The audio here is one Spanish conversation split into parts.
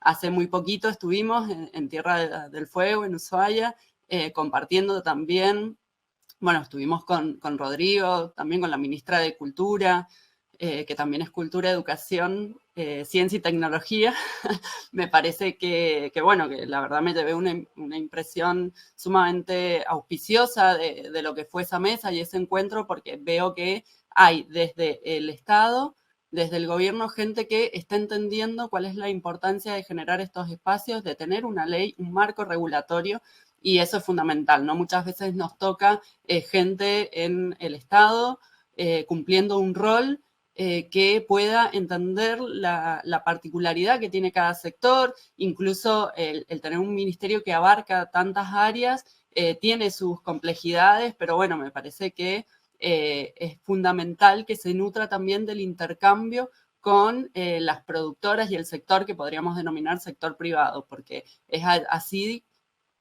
Hace muy poquito estuvimos en Tierra del Fuego, en Ushuaia, compartiendo también, bueno, estuvimos con Rodrigo, también con la ministra de Cultura, que también es Cultura, Educación, Ciencia y Tecnología. Me parece bueno, que la verdad me llevé una impresión sumamente auspiciosa de lo que fue esa mesa y ese encuentro, porque veo que hay desde el Estado, desde el gobierno, gente que está entendiendo cuál es la importancia de generar estos espacios, de tener una ley, un marco regulatorio, y eso es fundamental, ¿no? Muchas veces nos toca gente en el Estado cumpliendo un rol que pueda entender la particularidad que tiene cada sector, incluso el tener un ministerio que abarca tantas áreas tiene sus complejidades, pero bueno, me parece que es fundamental que se nutra también del intercambio con las productoras y el sector que podríamos denominar sector privado, porque es así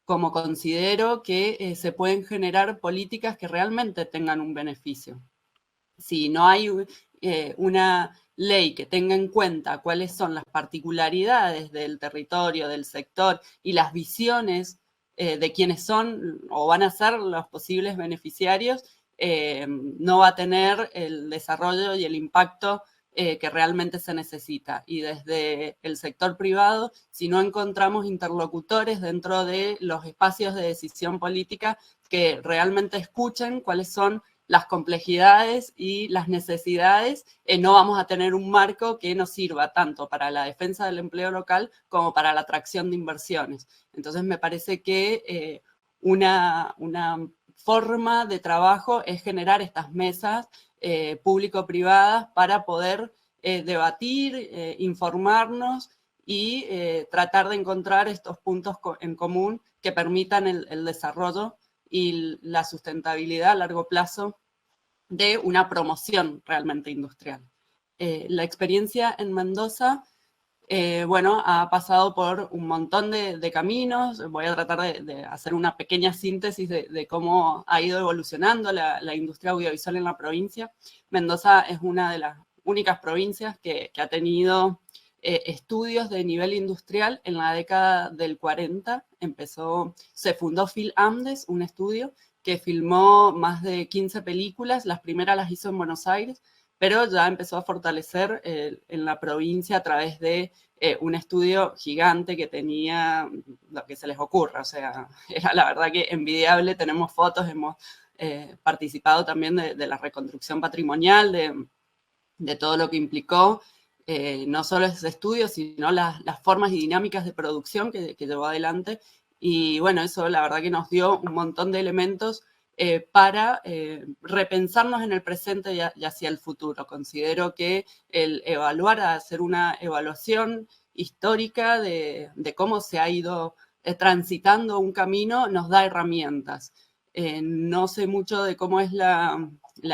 como considero que se pueden generar políticas que realmente tengan un beneficio. Si no hay una ley que tenga en cuenta cuáles son las particularidades del territorio, del sector y las visiones de quienes son o van a ser los posibles beneficiarios, no va a tener el desarrollo y el impacto que realmente se necesita. Y desde el sector privado, si no encontramos interlocutores dentro de los espacios de decisión política que realmente escuchen cuáles son las complejidades y las necesidades, no vamos a tener un marco que nos sirva tanto para la defensa del empleo local como para la atracción de inversiones. Entonces me parece que una forma de trabajo es generar estas mesas público-privadas para poder debatir, informarnos y tratar de encontrar estos puntos en común que permitan el desarrollo y la sustentabilidad a largo plazo de una promoción realmente industrial. La experiencia en Mendoza, bueno, ha pasado por un montón de caminos. Voy a tratar de hacer una pequeña síntesis de cómo ha ido evolucionando la industria audiovisual en la provincia. Mendoza es una de las únicas provincias que ha tenido estudios de nivel industrial en la década del 40. Se fundó Filamdes, un estudio que filmó más de 15 películas. Las primeras las hizo en Buenos Aires, pero ya empezó a fortalecer en la provincia a través de un estudio gigante que tenía lo que se les ocurra. O sea, era la verdad que envidiable. Tenemos fotos, hemos participado también de la reconstrucción patrimonial, de todo lo que implicó, no solo ese estudio, sino las formas y dinámicas de producción que llevó adelante. Y bueno, eso la verdad que nos dio un montón de elementos para repensarnos en el presente y hacia el futuro. Considero que el hacer una evaluación histórica de cómo se ha ido transitando un camino nos da herramientas. No sé mucho de cómo es la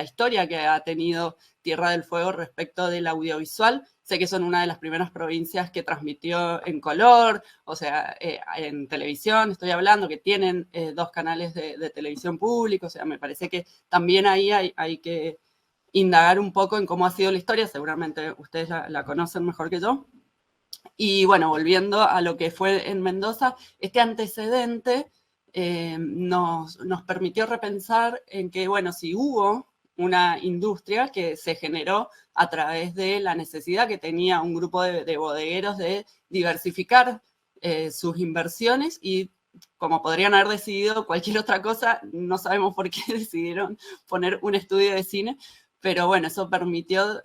historia que ha tenido Tierra del Fuego respecto del audiovisual. Sé que son una de las primeras provincias que transmitió en color, o sea, en televisión, estoy hablando, que tienen 2 canales de televisión pública. O sea, me parece que también ahí hay que indagar un poco en cómo ha sido la historia. Seguramente ustedes la conocen mejor que yo. Y bueno, volviendo a lo que fue en Mendoza, este antecedente nos permitió repensar en que, bueno, si hubo una industria que se generó a través de la necesidad que tenía un grupo de bodegueros de diversificar sus inversiones, y como podrían haber decidido cualquier otra cosa, no sabemos por qué decidieron poner un estudio de cine, pero bueno, eso permitió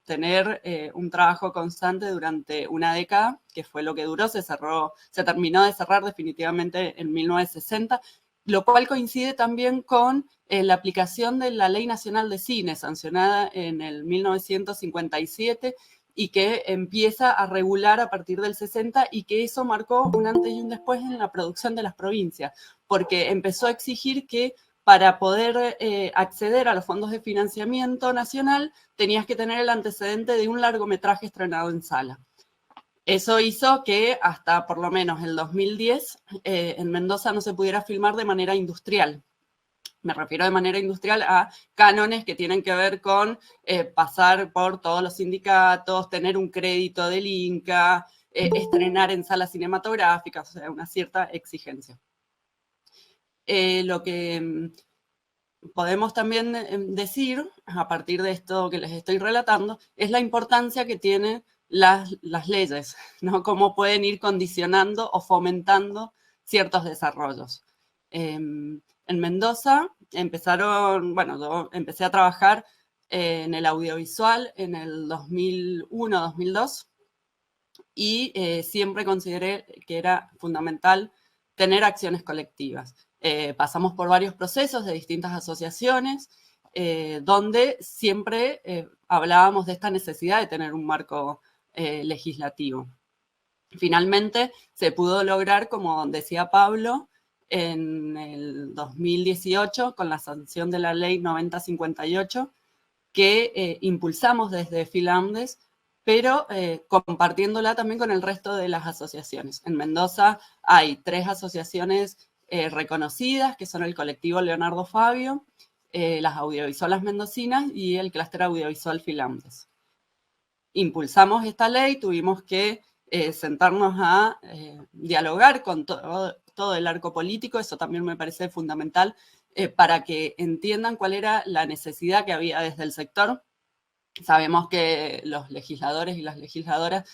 tener un trabajo constante durante una década, que fue lo que duró. Se terminó de cerrar definitivamente en 1960, lo cual coincide también con la aplicación de la Ley Nacional de Cine, sancionada en el 1957, y que empieza a regular a partir del 60, y que eso marcó un antes y un después en la producción de las provincias, porque empezó a exigir que para poder acceder a los fondos de financiamiento nacional tenías que tener el antecedente de un largometraje estrenado en sala. Eso hizo que hasta por lo menos el 2010 en Mendoza no se pudiera filmar de manera industrial. Me refiero de manera industrial a cánones que tienen que ver con pasar por todos los sindicatos, tener un crédito del Inca, estrenar en salas cinematográficas, o sea, una cierta exigencia. Lo que podemos también decir, a partir de esto que les estoy relatando, es la importancia que tienen las leyes, ¿no? Cómo pueden ir condicionando o fomentando ciertos desarrollos. En Mendoza yo empecé a trabajar en el audiovisual en el 2001-2002 y siempre consideré que era fundamental tener acciones colectivas. Pasamos por varios procesos de distintas asociaciones, donde siempre hablábamos de esta necesidad de tener un marco legislativo. Finalmente se pudo lograr, como decía Pablo, en el 2018 con la sanción de la ley 9058, que impulsamos desde Filamdes, pero compartiéndola también con el resto de las asociaciones. En Mendoza hay 3 asociaciones reconocidas, que son el colectivo Leonardo Fabio, las audiovisuales mendocinas y el clúster audiovisual Filamdes. Impulsamos esta ley, tuvimos que sentarnos a dialogar con todo el arco político, eso también me parece fundamental, para que entiendan cuál era la necesidad que había desde el sector. Sabemos que los legisladores y las legisladoras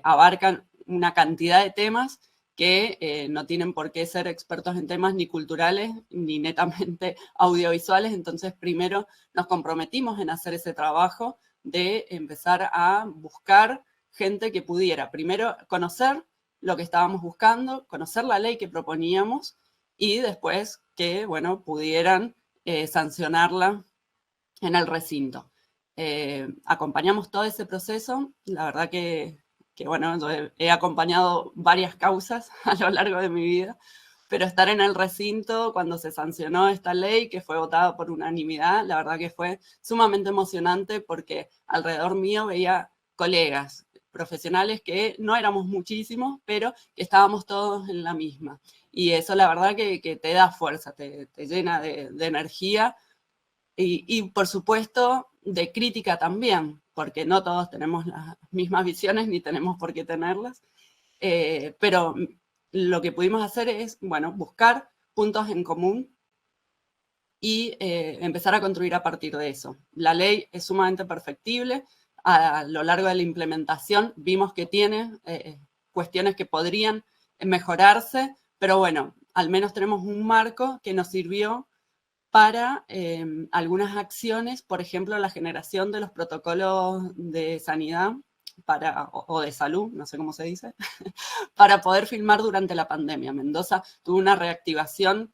abarcan una cantidad de temas que no tienen por qué ser expertos en temas ni culturales ni netamente audiovisuales, entonces primero nos comprometimos en hacer ese trabajo de empezar a buscar gente que pudiera primero conocer lo que estábamos buscando, conocer la ley que proponíamos y después que, bueno, pudieran sancionarla en el recinto. Acompañamos todo ese proceso, la verdad que bueno, yo he acompañado varias causas a lo largo de mi vida, pero estar en el recinto cuando se sancionó esta ley, que fue votada por unanimidad, la verdad que fue sumamente emocionante porque alrededor mío veía colegas, profesionales que no éramos muchísimos, pero que estábamos todos en la misma. Y eso la verdad que te da fuerza, te llena de energía y por supuesto de crítica también, porque no todos tenemos las mismas visiones ni tenemos por qué tenerlas, pero lo que pudimos hacer es, bueno, buscar puntos en común y empezar a construir a partir de eso. La ley es sumamente perfectible, a lo largo de la implementación vimos que tiene cuestiones que podrían mejorarse, pero bueno, al menos tenemos un marco que nos sirvió para algunas acciones, por ejemplo, la generación de los protocolos de sanidad o de salud, no sé cómo se dice, para poder filmar durante la pandemia. Mendoza tuvo una reactivación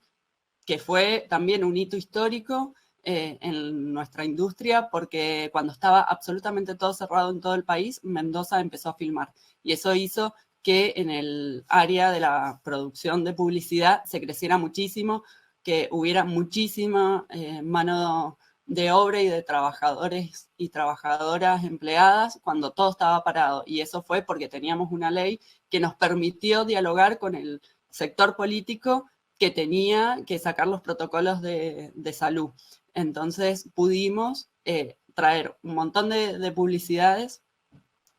que fue también un hito histórico en nuestra industria, porque cuando estaba absolutamente todo cerrado en todo el país, Mendoza empezó a filmar. Y eso hizo que en el área de la producción de publicidad se creciera muchísimo, que hubiera muchísima mano de obra y de trabajadores y trabajadoras empleadas cuando todo estaba parado. Y eso fue porque teníamos una ley que nos permitió dialogar con el sector político que tenía que sacar los protocolos de salud. Entonces pudimos traer un montón de publicidades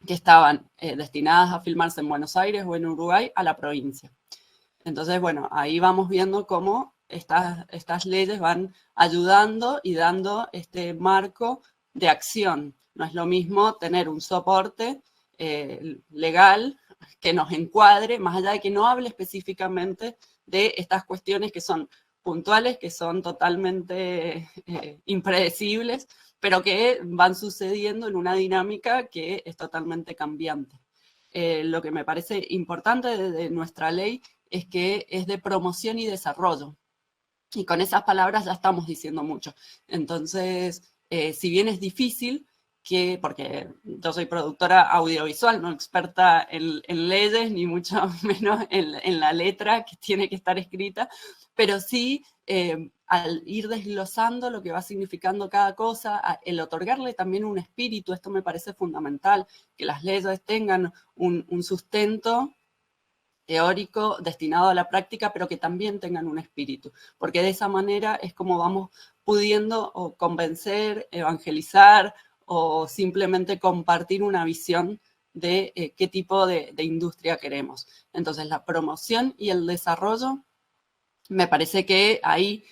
que estaban destinadas a filmarse en Buenos Aires o en Uruguay a la provincia. Entonces, bueno, ahí vamos viendo cómo estas leyes van ayudando y dando este marco de acción. No es lo mismo tener un soporte legal que nos encuadre, más allá de que no hable específicamente de estas cuestiones que son puntuales, que son totalmente impredecibles, pero que van sucediendo en una dinámica que es totalmente cambiante. Lo que me parece importante de nuestra ley es que es de promoción y desarrollo. Y con esas palabras ya estamos diciendo mucho. Entonces, si bien es difícil, porque yo soy productora audiovisual, no experta en leyes, ni mucho menos en la letra que tiene que estar escrita, pero sí al ir desglosando lo que va significando cada cosa, el otorgarle también un espíritu, esto me parece fundamental, que las leyes tengan un sustento teórico destinado a la práctica, pero que también tengan un espíritu, porque de esa manera es como vamos pudiendo o convencer, evangelizar o simplemente compartir una visión de qué tipo de industria queremos. Entonces, la promoción y el desarrollo, me parece que ahí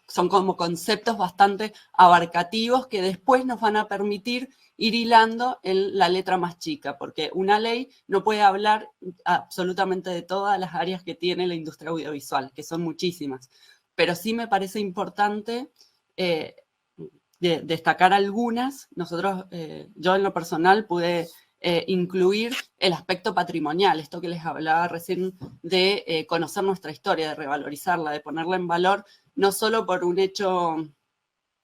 son como conceptos bastante abarcativos que después nos van a permitir ir hilando en la letra más chica, porque una ley no puede hablar absolutamente de todas las áreas que tiene la industria audiovisual, que son muchísimas, pero sí me parece importante destacar algunas. Yo en lo personal pude incluir el aspecto patrimonial, esto que les hablaba recién de conocer nuestra historia, de revalorizarla, de ponerla en valor, no solo por un hecho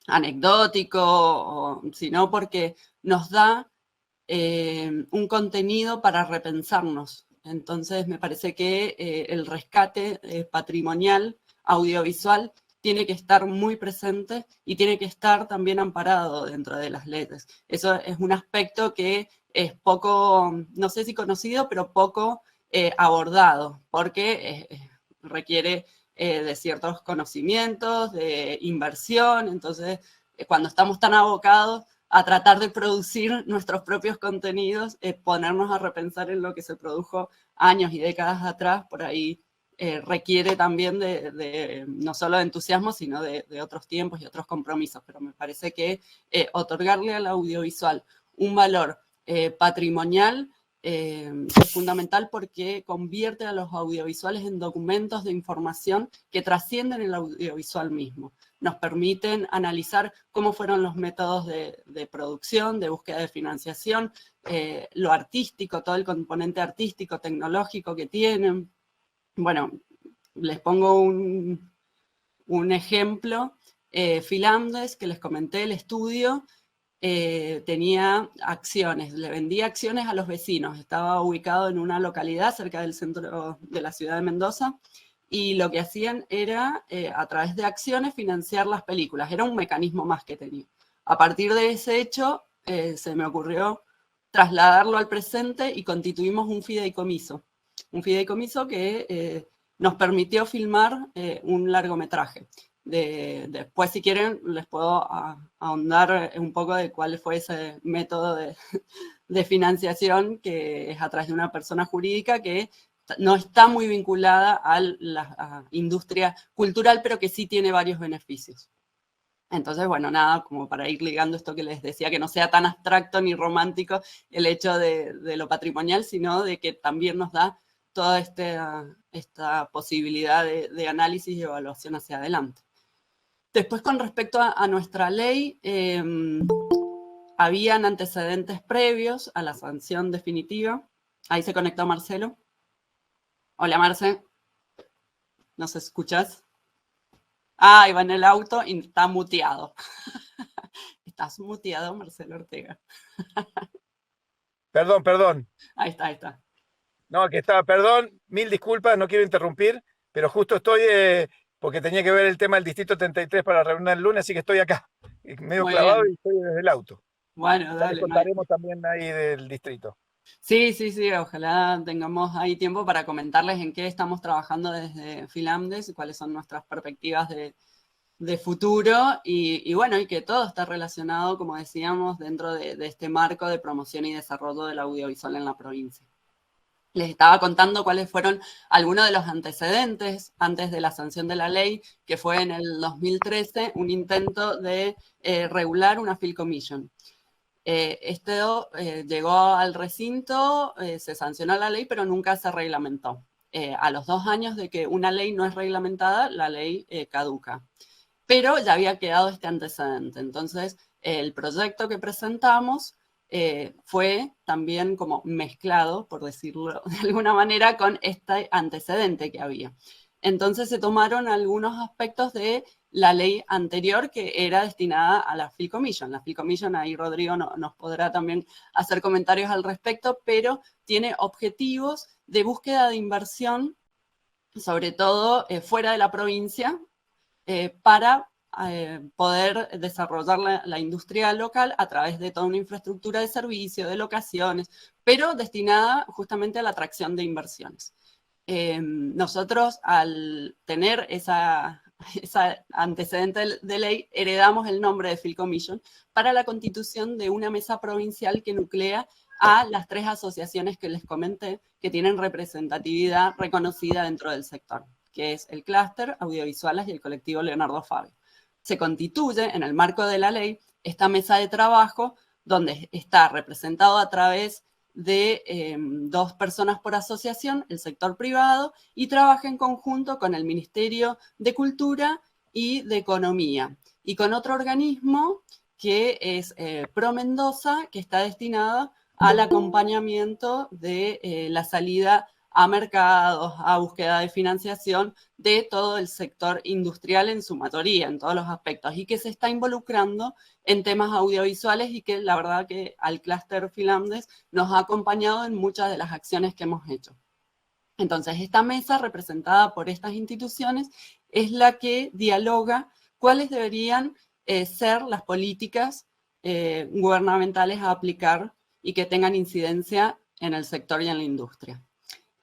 anecdótico, sino porque nos da un contenido para repensarnos. Entonces me parece que el rescate patrimonial audiovisual tiene que estar muy presente y tiene que estar también amparado dentro de las leyes. Eso es un aspecto que es poco, no sé si conocido, pero poco abordado, porque requiere de ciertos conocimientos, de inversión. Entonces, cuando estamos tan abocados a tratar de producir nuestros propios contenidos, ponernos a repensar en lo que se produjo años y décadas atrás, por ahí requiere también no solo de entusiasmo, sino de otros tiempos y otros compromisos. Pero me parece que otorgarle al audiovisual un valor patrimonial es fundamental, porque convierte a los audiovisuales en documentos de información que trascienden el audiovisual mismo. Nos permiten analizar cómo fueron los métodos de producción, de búsqueda de financiación, lo artístico, todo el componente artístico, tecnológico que tienen. Bueno, les pongo un ejemplo. Filamdes, que les comenté, el estudio, tenía acciones, le vendía acciones a los vecinos. Estaba ubicado en una localidad cerca del centro de la ciudad de Mendoza, y lo que hacían era, a través de acciones, financiar las películas. Era un mecanismo más que tenía. A partir de ese hecho, se me ocurrió trasladarlo al presente y constituimos un fideicomiso. Un fideicomiso que nos permitió filmar un largometraje. Después, si quieren, les puedo ahondar un poco de cuál fue ese método de financiación, que es a través de una persona jurídica que no está muy vinculada a la industria cultural, pero que sí tiene varios beneficios. Entonces, bueno, nada, como para ir ligando esto que les decía, que no sea tan abstracto ni romántico el hecho de lo patrimonial, sino de que también nos da toda esta posibilidad de análisis y evaluación hacia adelante. Después, con respecto a nuestra ley, habían antecedentes previos a la sanción definitiva. Ahí se conectó Marcelo. Hola, Marce. ¿Nos escuchas? Ah, iba en el auto y está muteado. Estás muteado, Marcelo Ortega. Perdón, perdón. Ahí está, ahí está. No, que estaba, perdón, mil disculpas, no quiero interrumpir, pero justo estoy, porque tenía que ver el tema del Distrito 33 para la reunión del lunes, así que estoy acá, medio Muy clavado, y bien. estoy desde el auto. Bueno, Ya les dale. contaremos también ahí del distrito. Sí, sí, sí, ojalá tengamos ahí tiempo para comentarles en qué estamos trabajando desde Filamdes y cuáles son nuestras perspectivas de futuro, y bueno, y que todo está relacionado, como decíamos, dentro de este marco de promoción y desarrollo del audiovisual en la provincia. Les estaba contando cuáles fueron algunos de los antecedentes antes de la sanción de la ley, que fue en el 2013 un intento de regular una Film Commission. Llegó al recinto, se sancionó la ley, pero nunca se reglamentó. A los 2 años de que una ley no es reglamentada, la ley caduca. Pero ya había quedado este antecedente. Entonces, el proyecto que presentamos fue también como mezclado, por decirlo de alguna manera, con este antecedente que había. Entonces se tomaron algunos aspectos de la ley anterior que era destinada a la Film Commission. La Film Commission, ahí Rodrigo nos podrá también hacer comentarios al respecto, pero tiene objetivos de búsqueda de inversión, sobre todo fuera de la provincia, para poder desarrollar la industria local a través de toda una infraestructura de servicio, de locaciones, pero destinada justamente a la atracción de inversiones. Nosotros, al tener esa antecedente de ley, heredamos el nombre de Filcommission para la constitución de una mesa provincial que nuclea a las 3 asociaciones que les comenté, que tienen representatividad reconocida dentro del sector, que es el Clúster, Audiovisuales y el colectivo Leonardo Fabio. Se constituye en el marco de la ley esta mesa de trabajo donde está representado a través de 2 personas por asociación, el sector privado, y trabaja en conjunto con el Ministerio de Cultura y de Economía, y con otro organismo que es Pro Mendoza, que está destinado al acompañamiento de la salida a mercados, a búsqueda de financiación de todo el sector industrial en su mayoría, en todos los aspectos, y que se está involucrando en temas audiovisuales y que la verdad que al Clúster Finlandes nos ha acompañado en muchas de las acciones que hemos hecho. Entonces, esta mesa representada por estas instituciones es la que dialoga cuáles deberían ser las políticas gubernamentales a aplicar y que tengan incidencia en el sector y en la industria.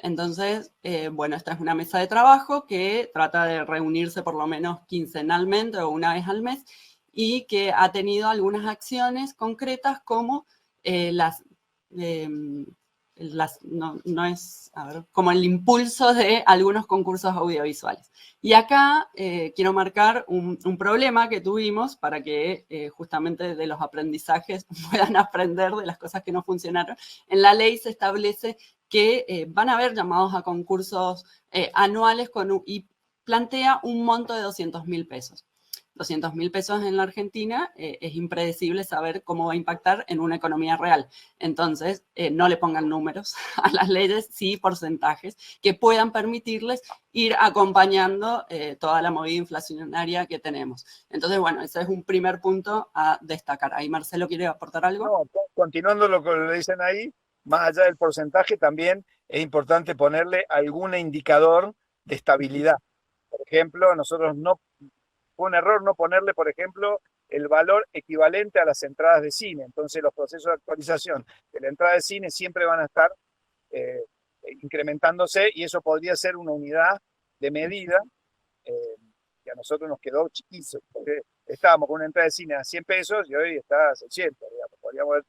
Entonces, bueno, esta es una mesa de trabajo que trata de reunirse por lo menos quincenalmente o una vez al mes y que ha tenido algunas acciones concretas como como el impulso de algunos concursos audiovisuales. Y acá quiero marcar un problema que tuvimos para que justamente de los aprendizajes puedan aprender de las cosas que no funcionaron. En la ley se establece que van a haber llamados a concursos anuales y plantea un monto de 200.000 pesos. 200.000 pesos en la Argentina, es impredecible saber cómo va a impactar en una economía real. Entonces, no le pongan números a las leyes, sí porcentajes que puedan permitirles ir acompañando toda la movida inflacionaria que tenemos. Entonces, bueno, ese es un primer punto a destacar. Ahí Marcelo quiere aportar algo. No, continuando lo que le dicen ahí, más allá del porcentaje, también es importante ponerle algún indicador de estabilidad. Por ejemplo, nosotros no, fue un error no ponerle, por ejemplo, el valor equivalente a las entradas de cine. Entonces los procesos de actualización de la entrada de cine siempre van a estar incrementándose y eso podría ser una unidad de medida que a nosotros nos quedó chiquito, porque estábamos con una entrada de cine a 100 pesos y hoy está a 600, digamos. Podríamos haber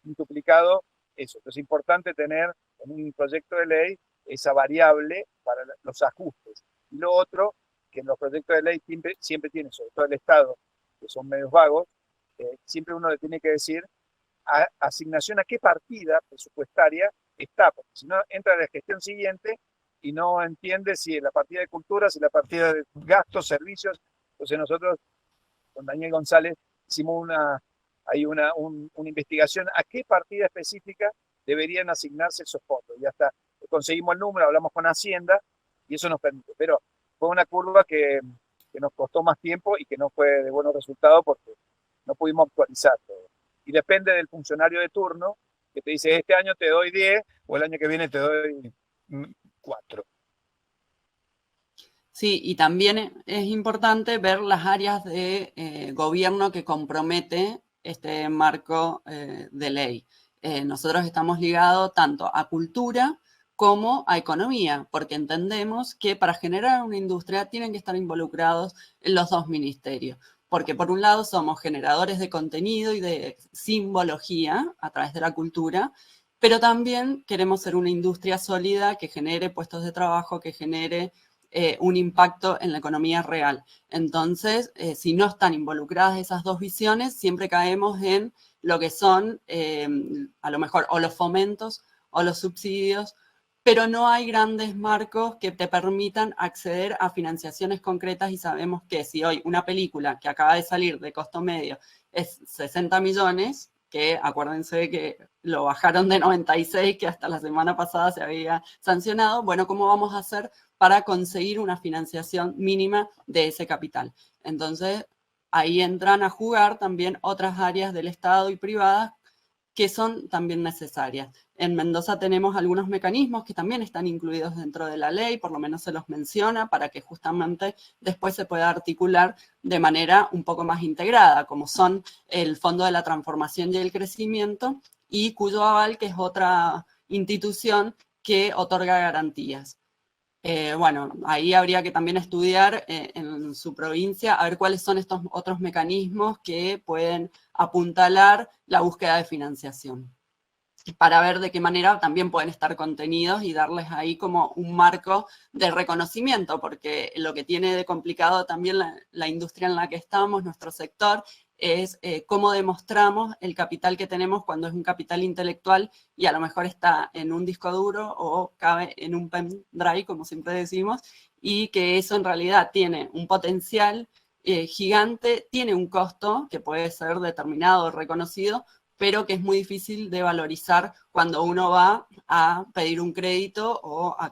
duplicado eso. Entonces es importante tener en un proyecto de ley esa variable para los ajustes. Y lo otro, que en los proyectos de ley siempre tiene, sobre todo el Estado, que son medios vagos, siempre uno le tiene que decir asignación a qué partida presupuestaria está, porque si no entra en la gestión siguiente y no entiende si es la partida de cultura, si es la partida de gastos, servicios. Entonces nosotros, con Daniel González, hicimos una investigación a qué partida específica deberían asignarse esos fondos. Y hasta conseguimos el número, hablamos con Hacienda y eso nos permite. Pero fue una curva que nos costó más tiempo y que no fue de buenos resultados porque no pudimos actualizar todo. Y depende del funcionario de turno que te dice, este año te doy 10 o el año que viene te doy 4. Sí, y también es importante ver las áreas de gobierno que compromete este marco de ley. Nosotros estamos ligados tanto a cultura como a economía, porque entendemos que para generar una industria tienen que estar involucrados en los 2 ministerios. Porque por un lado somos generadores de contenido y de simbología a través de la cultura, pero también queremos ser una industria sólida que genere puestos de trabajo, que genere un impacto en la economía real. Entonces, si no están involucradas esas 2 visiones, siempre caemos en lo que son, a lo mejor, o los fomentos o los subsidios, pero no hay grandes marcos que te permitan acceder a financiaciones concretas y sabemos que si hoy una película que acaba de salir de costo medio es 60 millones, que acuérdense que lo bajaron de 96, que hasta la semana pasada se había sancionado, bueno, ¿cómo vamos a hacer para conseguir una financiación mínima de ese capital? Entonces, ahí entran a jugar también otras áreas del Estado y privadas que son también necesarias. En Mendoza tenemos algunos mecanismos que también están incluidos dentro de la ley, por lo menos se los menciona, para que justamente después se pueda articular de manera un poco más integrada, como son el Fondo de la Transformación y el Crecimiento y Cuyo Aval, que es otra institución que otorga garantías. Bueno, ahí habría que también estudiar en su provincia a ver cuáles son estos otros mecanismos que pueden apuntalar la búsqueda de financiación, para ver de qué manera también pueden estar contenidos y darles ahí como un marco de reconocimiento, porque lo que tiene de complicado también la industria en la que estamos, nuestro sector, es cómo demostramos el capital que tenemos cuando es un capital intelectual y a lo mejor está en un disco duro o cabe en un pendrive, como siempre decimos, y que eso en realidad tiene un potencial gigante, tiene un costo que puede ser determinado o reconocido, pero que es muy difícil de valorizar cuando uno va a pedir un crédito o a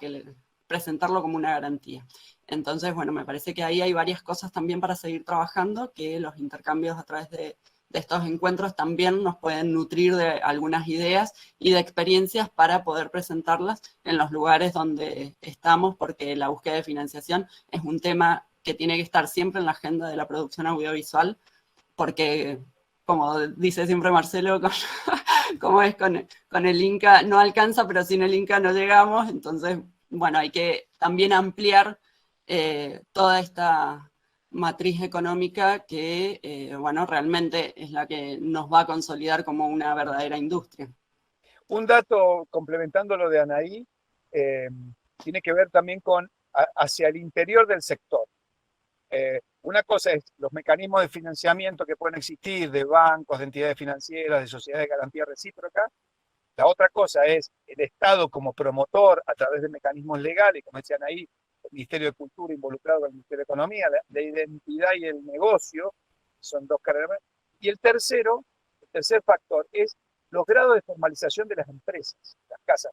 presentarlo como una garantía. Entonces, bueno, me parece que ahí hay varias cosas también para seguir trabajando, que los intercambios a través de estos encuentros también nos pueden nutrir de algunas ideas y de experiencias para poder presentarlas en los lugares donde estamos, porque la búsqueda de financiación es un tema que tiene que estar siempre en la agenda de la producción audiovisual, porque, como dice siempre Marcelo, como es con el Inca, no alcanza, pero sin el Inca no llegamos. Entonces, bueno, hay que también ampliar toda esta matriz económica que, bueno, realmente es la que nos va a consolidar como una verdadera industria. Un dato complementando lo de Anaí, eh, tiene que ver también con hacia el interior del sector. Una cosa es los mecanismos de financiamiento que pueden existir de bancos, de entidades financieras, de sociedades de garantía recíproca. La otra cosa es el Estado como promotor a través de mecanismos legales, como decían ahí, el Ministerio de Cultura involucrado con el Ministerio de Economía, la identidad y el negocio, son dos carreras. Y el tercer factor es los grados de formalización de las empresas, las casas.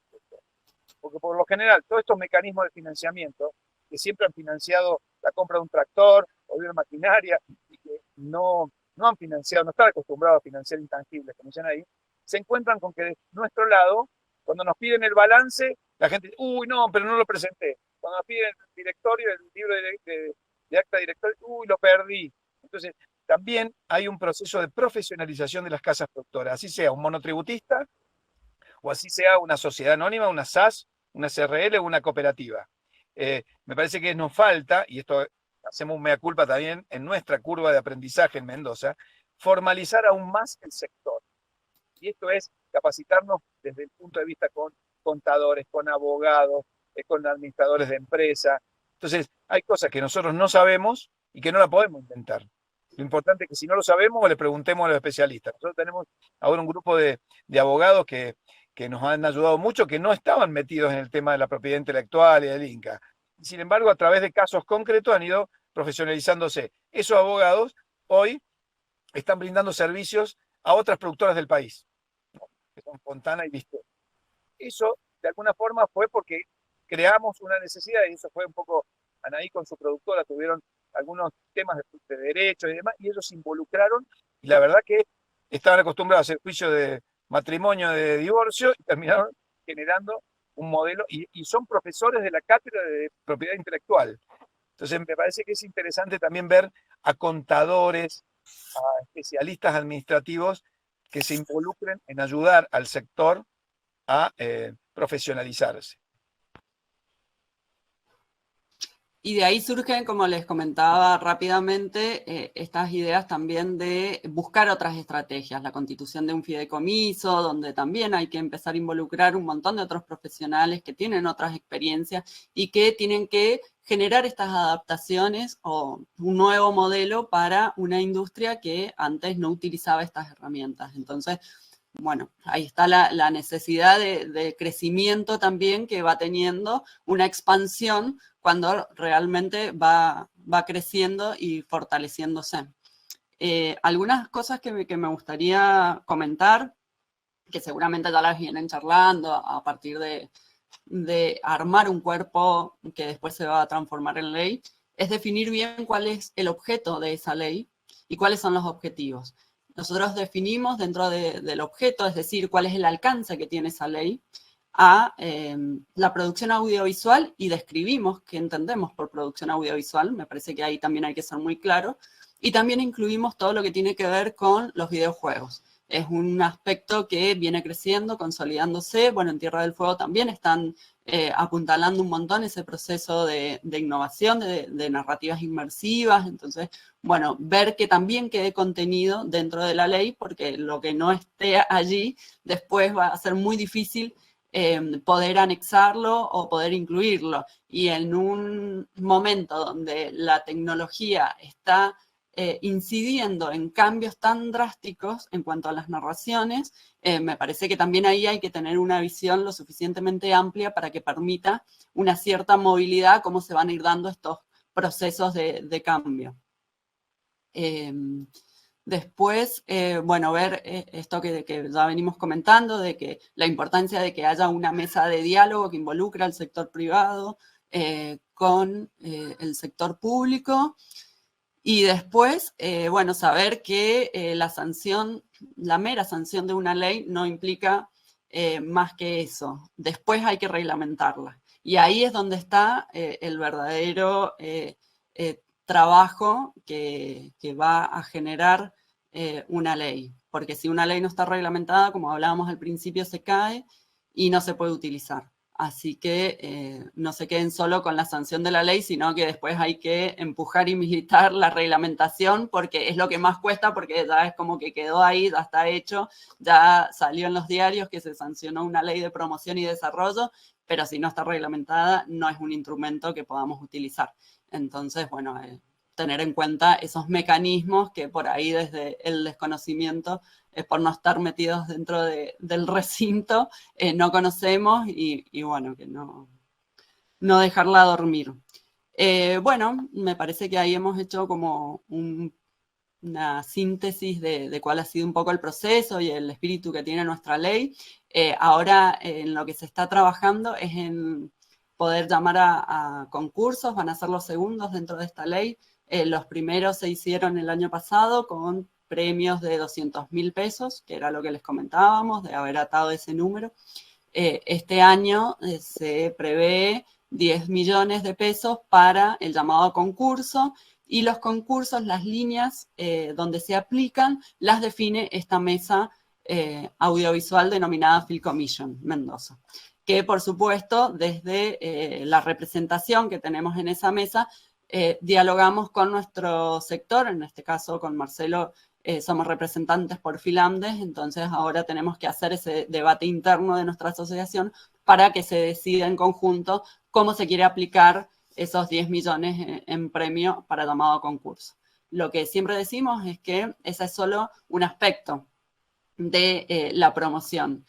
Porque por lo general, todos estos mecanismos de financiamiento, que siempre han financiado la compra de un tractor o de una maquinaria, y que no han financiado, no están acostumbrados a financiar intangibles, como dicen ahí, se encuentran con que de nuestro lado, cuando nos piden el balance, la gente dice, uy, no, pero no lo presenté. Cuando nos piden el directorio, el libro de acta directorio, uy, lo perdí. Entonces, también hay un proceso de profesionalización de las casas productoras, así sea un monotributista o así sea una sociedad anónima, una SAS, una SRL o una cooperativa. Me parece que nos falta, y esto hacemos un mea culpa también en nuestra curva de aprendizaje en Mendoza, formalizar aún más el sector. Y esto es capacitarnos desde el punto de vista con contadores, con abogados, con administradores de empresas. Entonces, hay cosas que nosotros no sabemos y que no la podemos inventar. Lo importante es que si no lo sabemos, le preguntemos a los especialistas. Nosotros tenemos ahora un grupo de abogados que nos han ayudado mucho, que no estaban metidos en el tema de la propiedad intelectual y del Inca. Sin embargo, a través de casos concretos han ido profesionalizándose. Esos abogados hoy están brindando servicios a otras productoras del país, que son Fontana y Viste. Eso, de alguna forma, fue porque creamos una necesidad, y eso fue un poco, Anaí con su productora tuvieron algunos temas de derechos y demás, y ellos se involucraron, y la verdad que estaban acostumbrados a hacer juicios de matrimonio, de divorcio, y terminaron generando un modelo, y son profesores de la cátedra de propiedad intelectual. Entonces me parece que es interesante también ver a contadores, a especialistas administrativos que se involucren en ayudar al sector a profesionalizarse. Y de ahí surgen, como les comentaba rápidamente, estas ideas también de buscar otras estrategias, la constitución de un fideicomiso, donde también hay que empezar a involucrar un montón de otros profesionales que tienen otras experiencias y que tienen que generar estas adaptaciones o un nuevo modelo para una industria que antes no utilizaba estas herramientas. Entonces, bueno, ahí está la necesidad de crecimiento también que va teniendo una expansión cuando realmente va creciendo y fortaleciéndose. Algunas cosas que me gustaría comentar, que seguramente ya las vienen charlando a partir de armar un cuerpo que después se va a transformar en ley, es definir bien cuál es el objeto de esa ley y cuáles son los objetivos. nosotros definimos dentro del objeto, es decir, cuál es el alcance que tiene esa ley, a la producción audiovisual y describimos qué entendemos por producción audiovisual. Me parece que ahí también hay que ser muy claro. Y también incluimos todo lo que tiene que ver con los videojuegos. Es un aspecto que viene creciendo, consolidándose. Bueno, en Tierra del Fuego también están apuntalando un montón ese proceso de innovación, de narrativas inmersivas. Entonces, bueno, ver que también quede contenido dentro de la ley, porque lo que no esté allí después va a ser muy difícil poder anexarlo o poder incluirlo. Y en un momento donde la tecnología está incidiendo en cambios tan drásticos en cuanto a las narraciones, me parece que también ahí hay que tener una visión lo suficientemente amplia para que permita una cierta movilidad, cómo se van a ir dando estos procesos de cambio. Después, bueno, ver esto que ya venimos comentando, de que la importancia de que haya una mesa de diálogo que involucre al sector privado con el sector público. Y después, bueno, saber que la mera sanción de una ley no implica más que eso. Después hay que reglamentarla. Y ahí es donde está el verdadero trabajo que va a generar una ley. Porque si una ley no está reglamentada, como hablábamos al principio, se cae y no se puede utilizar. Así que no se queden solo con la sanción de la ley, sino que después hay que empujar y militar la reglamentación, porque es lo que más cuesta, porque ya es como que quedó ahí, ya está hecho, ya salió en los diarios que se sancionó una ley de promoción y desarrollo, pero si no está reglamentada, no es un instrumento que podamos utilizar. Entonces, bueno, tener en cuenta esos mecanismos que por ahí desde el desconocimiento, por no estar metidos dentro del recinto, no conocemos y bueno, que no dejarla dormir. Bueno, me parece que ahí hemos hecho como una síntesis de cuál ha sido un poco el proceso y el espíritu que tiene nuestra ley. Ahora en lo que se está trabajando es en poder llamar a concursos, van a ser los segundos dentro de esta ley. Los primeros se hicieron el año pasado con premios de 200.000 pesos, que era lo que les comentábamos, de haber atado ese número. Este año se prevé 10 millones de pesos para el llamado a concurso, y los concursos, las líneas donde se aplican, las define esta mesa audiovisual denominada Film Commission Mendoza, que por supuesto desde la representación que tenemos en esa mesa dialogamos con nuestro sector, en este caso con Marcelo. Somos representantes por Filamdes, entonces ahora tenemos que hacer ese debate interno de nuestra asociación para que se decida en conjunto cómo se quiere aplicar esos 10 millones en premio para llamado a concurso. Lo que siempre decimos es que ese es solo un aspecto de la promoción.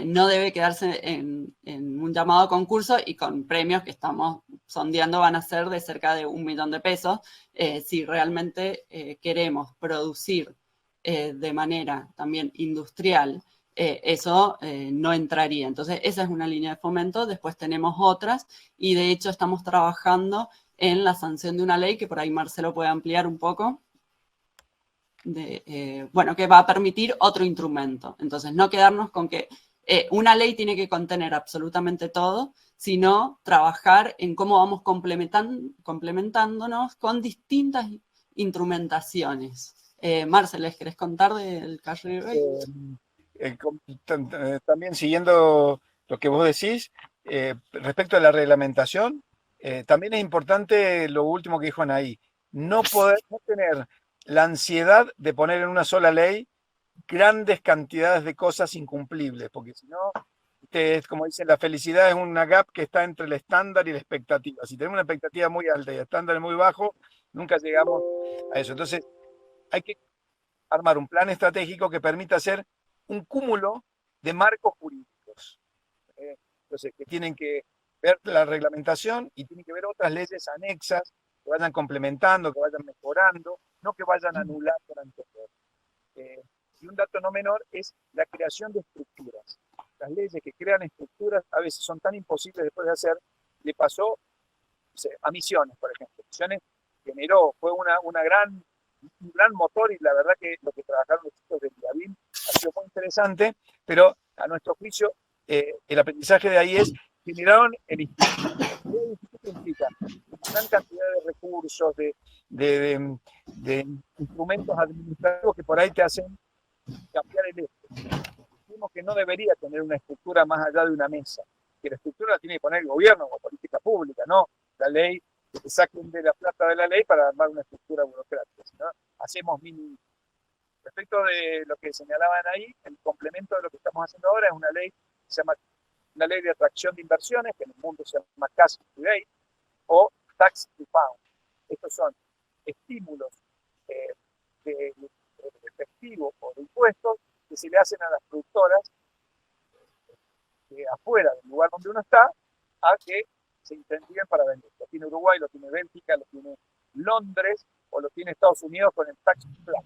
No debe quedarse en un llamado a concurso y con premios que estamos sondeando van a ser de cerca de 1 millón de pesos. Si realmente queremos producir de manera también industrial, eso no entraría. Entonces, esa es una línea de fomento. Después tenemos otras y de hecho estamos trabajando en la sanción de una ley que por ahí Marcelo puede ampliar un poco. Bueno, que va a permitir otro instrumento. Entonces, no quedarnos con que una ley tiene que contener absolutamente todo, sino trabajar en cómo vamos complementándonos con distintas instrumentaciones. Marcel, ¿les querés contar del cash rebate? También siguiendo lo que vos decís, respecto a la reglamentación, también es importante lo último que dijo Anaí, no tener la ansiedad de poner en una sola ley grandes cantidades de cosas incumplibles, porque si no, como dicen, la felicidad es una gap que está entre el estándar y la expectativa. Si tenemos una expectativa muy alta y el estándar es muy bajo, nunca llegamos a eso. Entonces, hay que armar un plan estratégico que permita hacer un cúmulo de marcos jurídicos. Entonces, que tienen que ver la reglamentación y tienen que ver otras leyes anexas que vayan complementando, que vayan mejorando, no que vayan anulando la anterior. Y un dato no menor es la creación de estructuras. Las leyes que crean estructuras a veces son tan imposibles después de hacer. Le pasó, no sé, a Misiones, por ejemplo. Misiones fue un gran motor, y la verdad que lo que trabajaron los chicos proyectos del IABIN ha sido muy interesante, pero a nuestro juicio el aprendizaje de ahí es generaron el instituto. El instituto implica una gran cantidad de recursos, de instrumentos administrativos que por ahí te hacen cambiar el eje. Decimos que no debería tener una estructura más allá de una mesa, que la estructura la tiene que poner el gobierno como política pública, no la ley, que te saquen de la plata de la ley para armar una estructura burocrática, sino hacemos mini. Respecto de lo que señalaban ahí, el complemento de lo que estamos haciendo ahora es una ley que se llama una ley de atracción de inversiones, que en el mundo se llama Cash Today, o Tax Refund. Estos son estímulos de efectivo o de impuestos que se le hacen a las productoras afuera del lugar donde uno está, a que se incentiven para vender. Lo tiene Uruguay, lo tiene Bélgica, lo tiene Londres, o lo tiene Estados Unidos con el Tax Plan.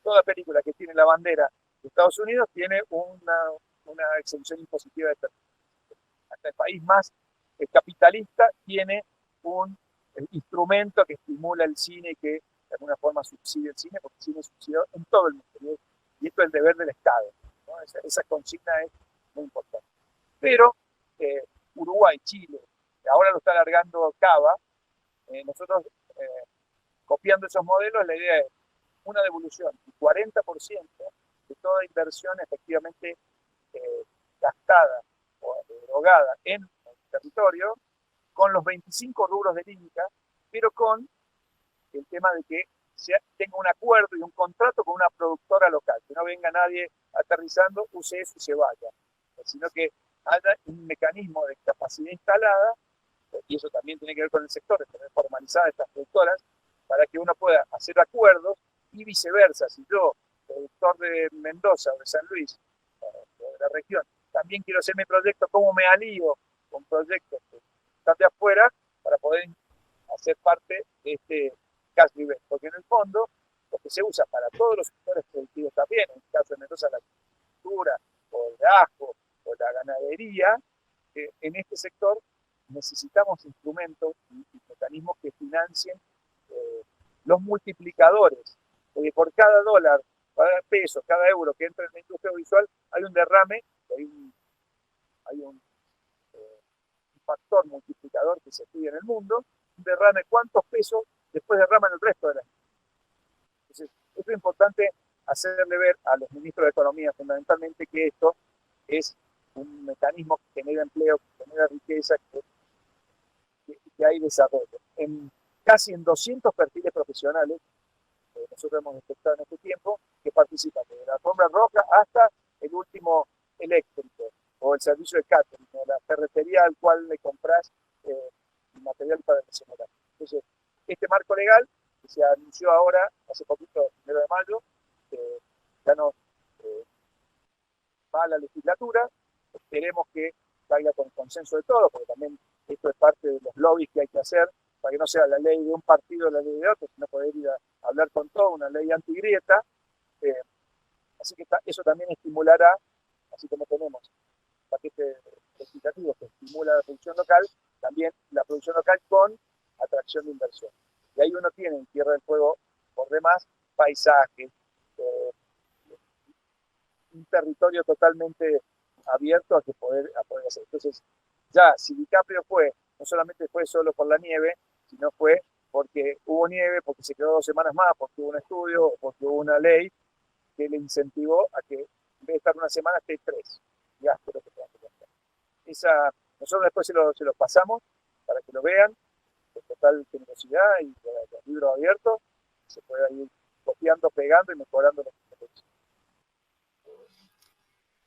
Toda película que tiene la bandera de Estados Unidos tiene una exención impositiva de territorio. Hasta el país más capitalista tiene un instrumento que estimula el cine y que de alguna forma subsidia el cine, porque el cine es subsidiado en todo el mundo. Y esto es el deber del Estado, ¿no? Esa consigna es muy importante. Pero Uruguay, Chile, ahora lo está alargando Cava, nosotros copiando esos modelos, la idea es una devolución del 40% de toda inversión efectivamente gastada o erogada en el territorio, con los 25 rubros del INCA, pero con el tema de que tenga un acuerdo y un contrato con una productora local, que no venga nadie aterrizando, use eso y se vaya, sino que haya un mecanismo de capacidad instalada, y eso también tiene que ver con el sector, de tener formalizadas estas productoras, para que uno pueda hacer acuerdos y viceversa. Si yo, productor de Mendoza o de San Luis, o de la región, también quiero hacer mi proyecto, ¿cómo me alío con proyectos que están de afuera para poder hacer parte de este cash rebate? Porque en el fondo, lo que se usa para todos los sectores productivos también, en el caso de Mendoza, la agricultura, o el ajo, o la ganadería, en este sector necesitamos instrumentos y mecanismos que financien los multiplicadores, porque por cada dólar, cada peso, cada euro que entra en la industria audiovisual, hay un derrame, hay un factor multiplicador que se estudia en el mundo, un derrame, cuántos pesos después derraman el resto de la industria. Entonces, esto es importante hacerle ver a los ministros de Economía fundamentalmente que esto es un mecanismo que genera empleo, que genera riqueza, que hay desarrollo. Casi en 200 perfiles profesionales, nosotros hemos detectado en este tiempo, que participan desde la alfombra roja hasta el último eléctrico, o el servicio de catering, o la ferretería al cual le compras material para desmorar. Entonces, este marco legal, que se anunció ahora, hace poquito, el 1 de mayo, ya nos va a la legislatura, esperemos que salga con consenso de todos, porque también esto es parte de los lobbies que hay que hacer, para que no sea la ley de un partido o la ley de otro, sino poder ir a hablar con todo, una ley antigrieta. Así que eso también estimulará, así como tenemos paquete legislativo que estimula la producción local, también la producción local con atracción de inversión. Y ahí uno tiene en Tierra del Fuego, por demás, paisajes, un territorio totalmente abierto a poder hacer. Entonces, ya, si DiCaprio no solamente fue solo por la nieve, sino fue porque hubo nieve, porque se quedó 2 semanas más, porque hubo un estudio, porque hubo una ley que le incentivó a que en vez de estar 1 semana, esté 3. Ya, espero que puedan ver. Nosotros después se los pasamos para que lo vean, con total generosidad y con libros abiertos, se pueda ir copiando, pegando y mejorando la competencia.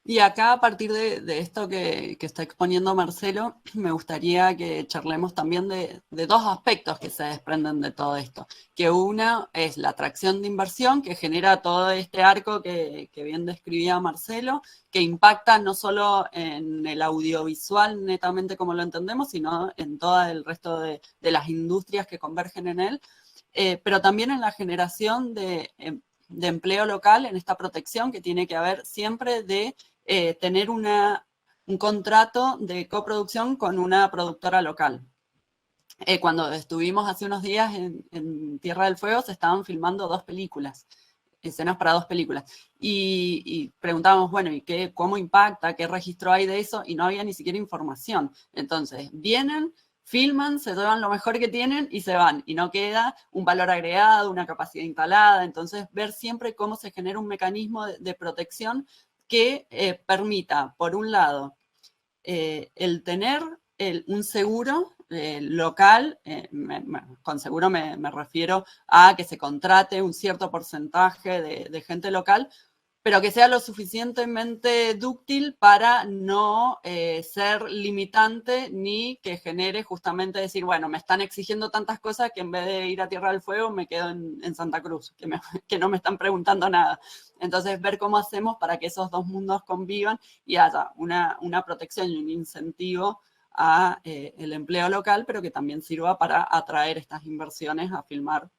Y acá, a partir de esto que está exponiendo Marcelo, me gustaría que charlemos también de 2 aspectos que se desprenden de todo esto. Que una es la atracción de inversión, que genera todo este arco que bien describía Marcelo, que impacta no solo en el audiovisual netamente como lo entendemos, sino en todo el resto de las industrias que convergen en él, pero también en la generación de empleo local, en esta protección que tiene que haber siempre de tener un contrato de coproducción con una productora local. Cuando estuvimos hace unos días en Tierra del Fuego, se estaban filmando 2 películas. escenas para 2 películas. Y preguntábamos, bueno, ¿y cómo impacta? ¿Qué registro hay de eso? Y no había ni siquiera información. Entonces, vienen, filman, se llevan lo mejor que tienen y se van. Y no queda un valor agregado, una capacidad instalada. Entonces, ver siempre cómo se genera un mecanismo de protección que permita, por un lado, el tener un seguro local, con seguro me refiero a que se contrate un cierto porcentaje de gente local, pero que sea lo suficientemente dúctil para no ser limitante ni que genere justamente decir, bueno, me están exigiendo tantas cosas que en vez de ir a Tierra del Fuego me quedo en Santa Cruz, que no me están preguntando nada. Entonces, ver cómo hacemos para que esos dos mundos convivan y haya una protección y un incentivo a el empleo local, pero que también sirva para atraer estas inversiones a filmar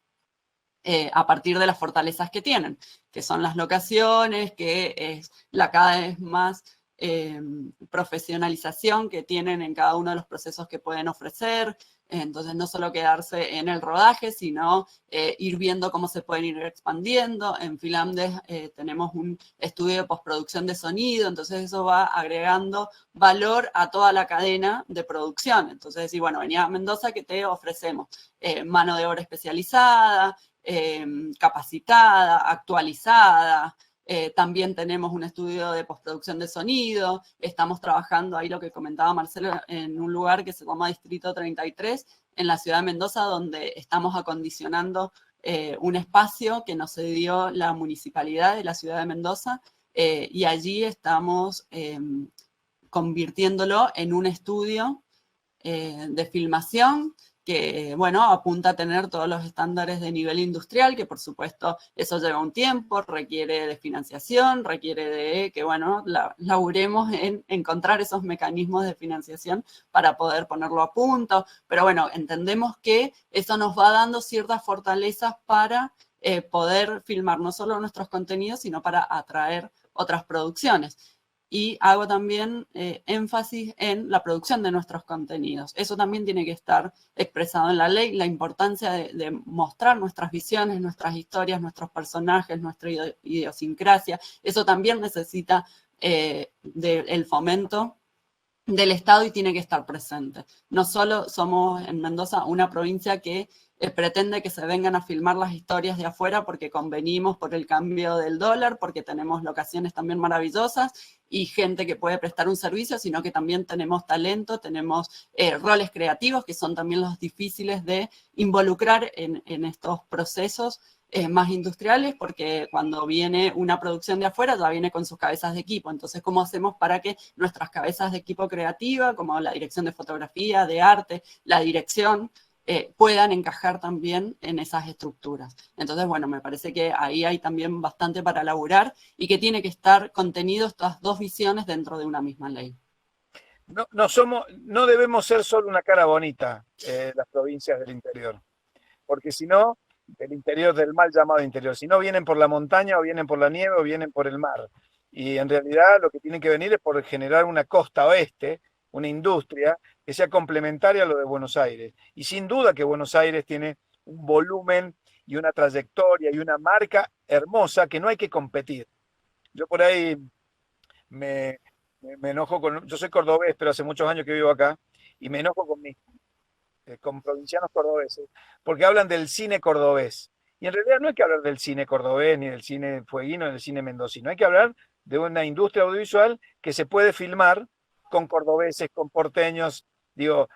a partir de las fortalezas que tienen, que son las locaciones, que es la cada vez más profesionalización que tienen en cada uno de los procesos que pueden ofrecer. Entonces, no solo quedarse en el rodaje, sino ir viendo cómo se pueden ir expandiendo. En Finlandes tenemos un estudio de postproducción de sonido, entonces eso va agregando valor a toda la cadena de producción. Entonces, decir, bueno, venía a Mendoza que te ofrecemos mano de obra especializada, capacitada, actualizada. También tenemos un estudio de postproducción de sonido. Estamos trabajando ahí lo que comentaba Marcelo en un lugar que se llama Distrito 33 en la ciudad de Mendoza, donde estamos acondicionando un espacio que nos cedió la municipalidad de la ciudad de Mendoza y allí estamos convirtiéndolo en un estudio de filmación que, bueno, apunta a tener todos los estándares de nivel industrial, que por supuesto eso lleva un tiempo, requiere de financiación, requiere de que, bueno, laburemos en encontrar esos mecanismos de financiación para poder ponerlo a punto, pero bueno, entendemos que eso nos va dando ciertas fortalezas para poder filmar no solo nuestros contenidos, sino para atraer otras producciones. Y hago también énfasis en la producción de nuestros contenidos. Eso también tiene que estar expresado en la ley, la importancia de mostrar nuestras visiones, nuestras historias, nuestros personajes, nuestra idiosincrasia. Eso también necesita del fomento del Estado y tiene que estar presente. No solo somos en Mendoza una provincia que pretende que se vengan a filmar las historias de afuera porque convenimos por el cambio del dólar, porque tenemos locaciones también maravillosas y gente que puede prestar un servicio, sino que también tenemos talento, tenemos roles creativos que son también los difíciles de involucrar en estos procesos más industriales, porque cuando viene una producción de afuera ya viene con sus cabezas de equipo. Entonces, ¿cómo hacemos para que nuestras cabezas de equipo creativa, como la dirección de fotografía, de arte, la dirección, puedan encajar también en esas estructuras? Entonces, bueno, me parece que ahí hay también bastante para laburar y que tiene que estar contenido estas dos visiones dentro de una misma ley. No debemos ser solo una cara bonita las provincias del interior, porque si no, del interior del mal llamado interior, si no vienen por la montaña o vienen por la nieve o vienen por el mar. Y en realidad lo que tienen que venir es por generar una costa oeste, una industria que sea complementaria a lo de Buenos Aires. Y sin duda que Buenos Aires tiene un volumen y una trayectoria y una marca hermosa que no hay que competir. Yo por ahí me enojo con, yo soy cordobés, pero hace muchos años que vivo acá, y me enojo con provincianos cordobeses, porque hablan del cine cordobés. Y en realidad no hay que hablar del cine cordobés, ni del cine fueguino, ni del cine mendocino. Hay que hablar de una industria audiovisual que se puede filmar con cordobeses, con porteños. Digo,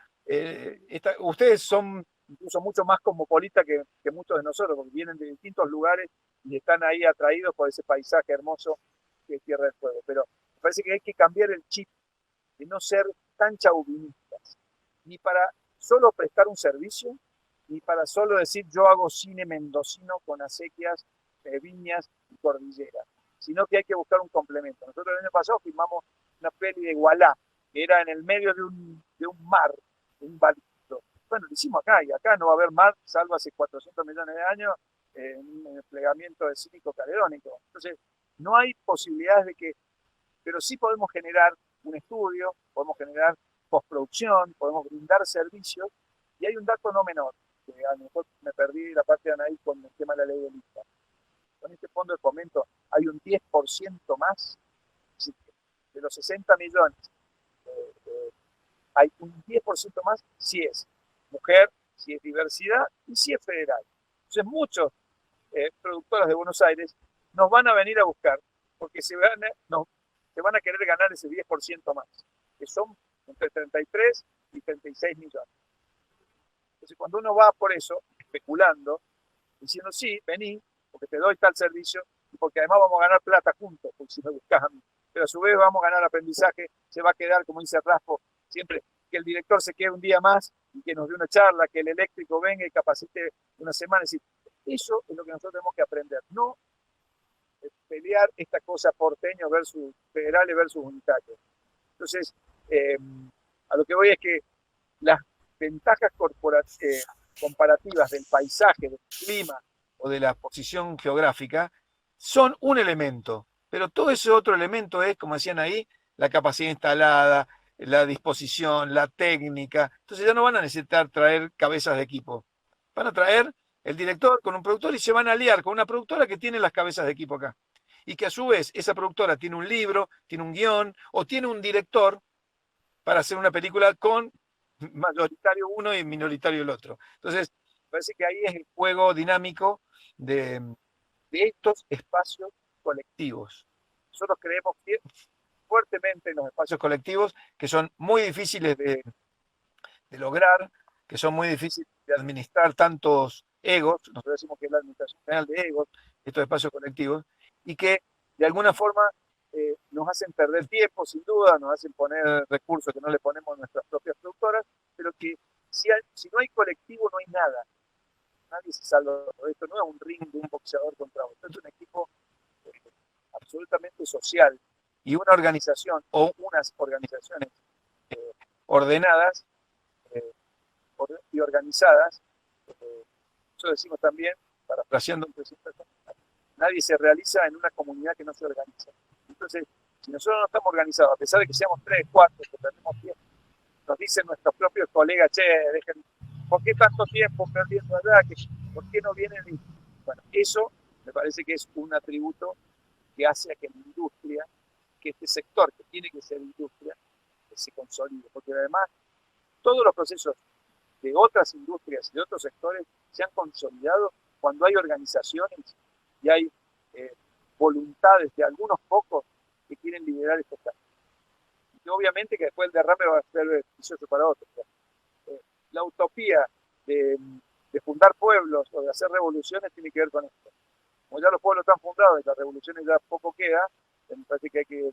ustedes son incluso mucho más cosmopolitas que muchos de nosotros, porque vienen de distintos lugares y están ahí atraídos por ese paisaje hermoso que es Tierra del Fuego. Pero me parece que hay que cambiar el chip de no ser tan chauvinistas, ni para solo prestar un servicio, ni para solo decir yo hago cine mendocino con acequias, viñas y cordilleras, sino que hay que buscar un complemento. Nosotros el año pasado filmamos una peli de Gualá, que era en el medio de un mar, de un barquito. Bueno, lo hicimos acá, y acá no va a haber mar, salvo hace 400 millones de años, en el plegamiento del cínico caledónico. Entonces, no hay posibilidades de que, pero sí podemos generar un estudio, podemos generar postproducción, podemos brindar servicios, y hay un dato no menor, que a lo mejor me perdí la parte de Anaí con el tema de la ley de lista. con este fondo de fomento hay un 10% más, de los 60 millones, hay un 10% más si es mujer, si es diversidad y si es federal. Entonces muchos productoras de Buenos Aires nos van a venir a buscar porque se van a querer ganar ese 10% más, que son entre 33 y 36 millones. Entonces cuando uno va por eso, especulando, diciendo sí, vení, porque te doy tal servicio y porque además vamos a ganar plata juntos, porque si me buscas a mí, pero a su vez vamos a ganar aprendizaje, se va a quedar, como dice Raspo, siempre que el director se quede un día más y que nos dé una charla, que el eléctrico venga y capacite una semana. Es decir, eso es lo que nosotros tenemos que aprender, no pelear esta cosa porteño versus federales versus unitarios. Entonces, a lo que voy es que las ventajas comparativas del paisaje, del clima o de la posición geográfica son un elemento, pero todo ese otro elemento es, como decían ahí, la capacidad instalada, la disposición, la técnica. Entonces ya no van a necesitar traer cabezas de equipo. Van a traer el director con un productor y se van a aliar con una productora que tiene las cabezas de equipo acá. Y que a su vez esa productora tiene un libro, tiene un guión o tiene un director para hacer una película con mayoritario uno y minoritario el otro. Entonces, parece que ahí es el juego dinámico de estos espacios colectivos. Nosotros creemos fuertemente en los espacios colectivos, que son muy difíciles de lograr, que son muy difíciles de administrar tantos egos, nosotros decimos que es la administración general de egos, estos espacios colectivos, y que de alguna forma nos hacen perder tiempo, sin duda, nos hacen poner recursos que no le ponemos a nuestras propias productoras, pero que si no hay colectivo no hay nada. Nadie se salva de esto, no es un ring de un boxeador contra otro, es un equipo absolutamente social y una organización o unas organizaciones ordenadas y organizadas. Eso decimos también, parafraseando un presidente, nadie se realiza en una comunidad que no se organiza. Entonces, si nosotros no estamos organizados, a pesar de que seamos 3, 4, que perdemos tiempo, nos dicen nuestros propios colegas, che, dejen, ¿por qué tanto tiempo perdiendo allá? ¿Por qué no vienen? Bueno, eso me parece que es un atributo que hace a que la industria, que este sector que tiene que ser industria, que se consolide, porque además todos los procesos de otras industrias y de otros sectores se han consolidado cuando hay organizaciones y hay voluntades de algunos pocos que quieren liderar estos cambios. Y obviamente que después el derrame va a ser beneficioso para otros. La utopía de fundar pueblos o de hacer revoluciones tiene que ver con esto. Como ya los pueblos están fundados y las revoluciones ya poco queda, me parece que hay que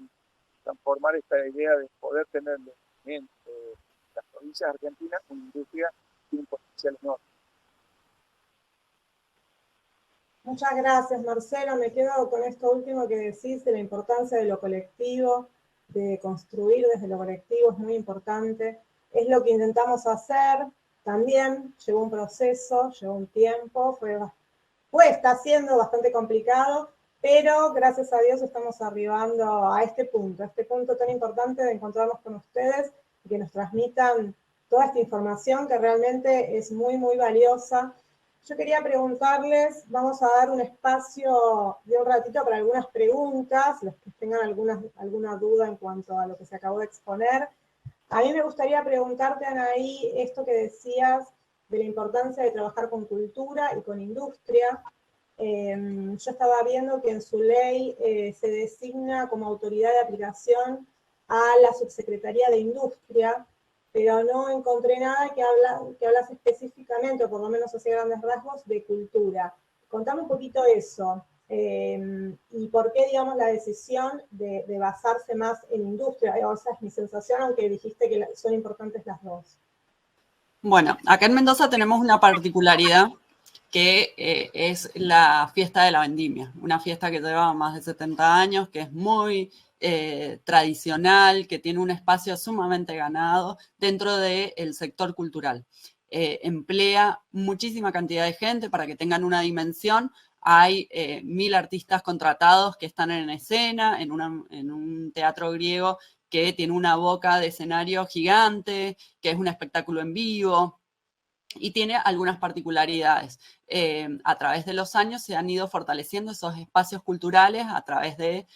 transformar esta idea de poder tener en las provincias argentinas una industria que tiene un potencial enorme. Muchas gracias, Marcelo. Me quedo con esto último que decís de la importancia de lo colectivo, de construir desde lo colectivo, es muy importante. Es lo que intentamos hacer. También llevó un proceso, llevó un tiempo, está siendo bastante complicado, pero gracias a Dios estamos arribando a este punto tan importante de encontrarnos con ustedes y que nos transmitan toda esta información que realmente es muy, muy valiosa. Yo quería preguntarles, vamos a dar un espacio de un ratito para algunas preguntas, los que tengan alguna duda en cuanto a lo que se acabó de exponer. A mí me gustaría preguntarte, Anaí, esto que decías de la importancia de trabajar con cultura y con industria. Yo estaba viendo que en su ley se designa como autoridad de aplicación a la Subsecretaría de Industria, pero no encontré nada que hablase específicamente, o por lo menos así a grandes rasgos, de cultura. Contame un poquito eso, y por qué, digamos, la decisión de basarse más en industria. Esa es mi sensación, aunque dijiste que son importantes las dos. Bueno, acá en Mendoza tenemos una particularidad que es la fiesta de la vendimia, una fiesta que lleva más de 70 años, que es muy tradicional, que tiene un espacio sumamente ganado dentro del sector cultural. Emplea muchísima cantidad de gente. Para que tengan una dimensión, hay 1000 artistas contratados que están en escena, en un teatro griego que tiene una boca de escenario gigante, que es un espectáculo en vivo. y tiene algunas particularidades. A través de los años se han ido fortaleciendo esos espacios culturales a través de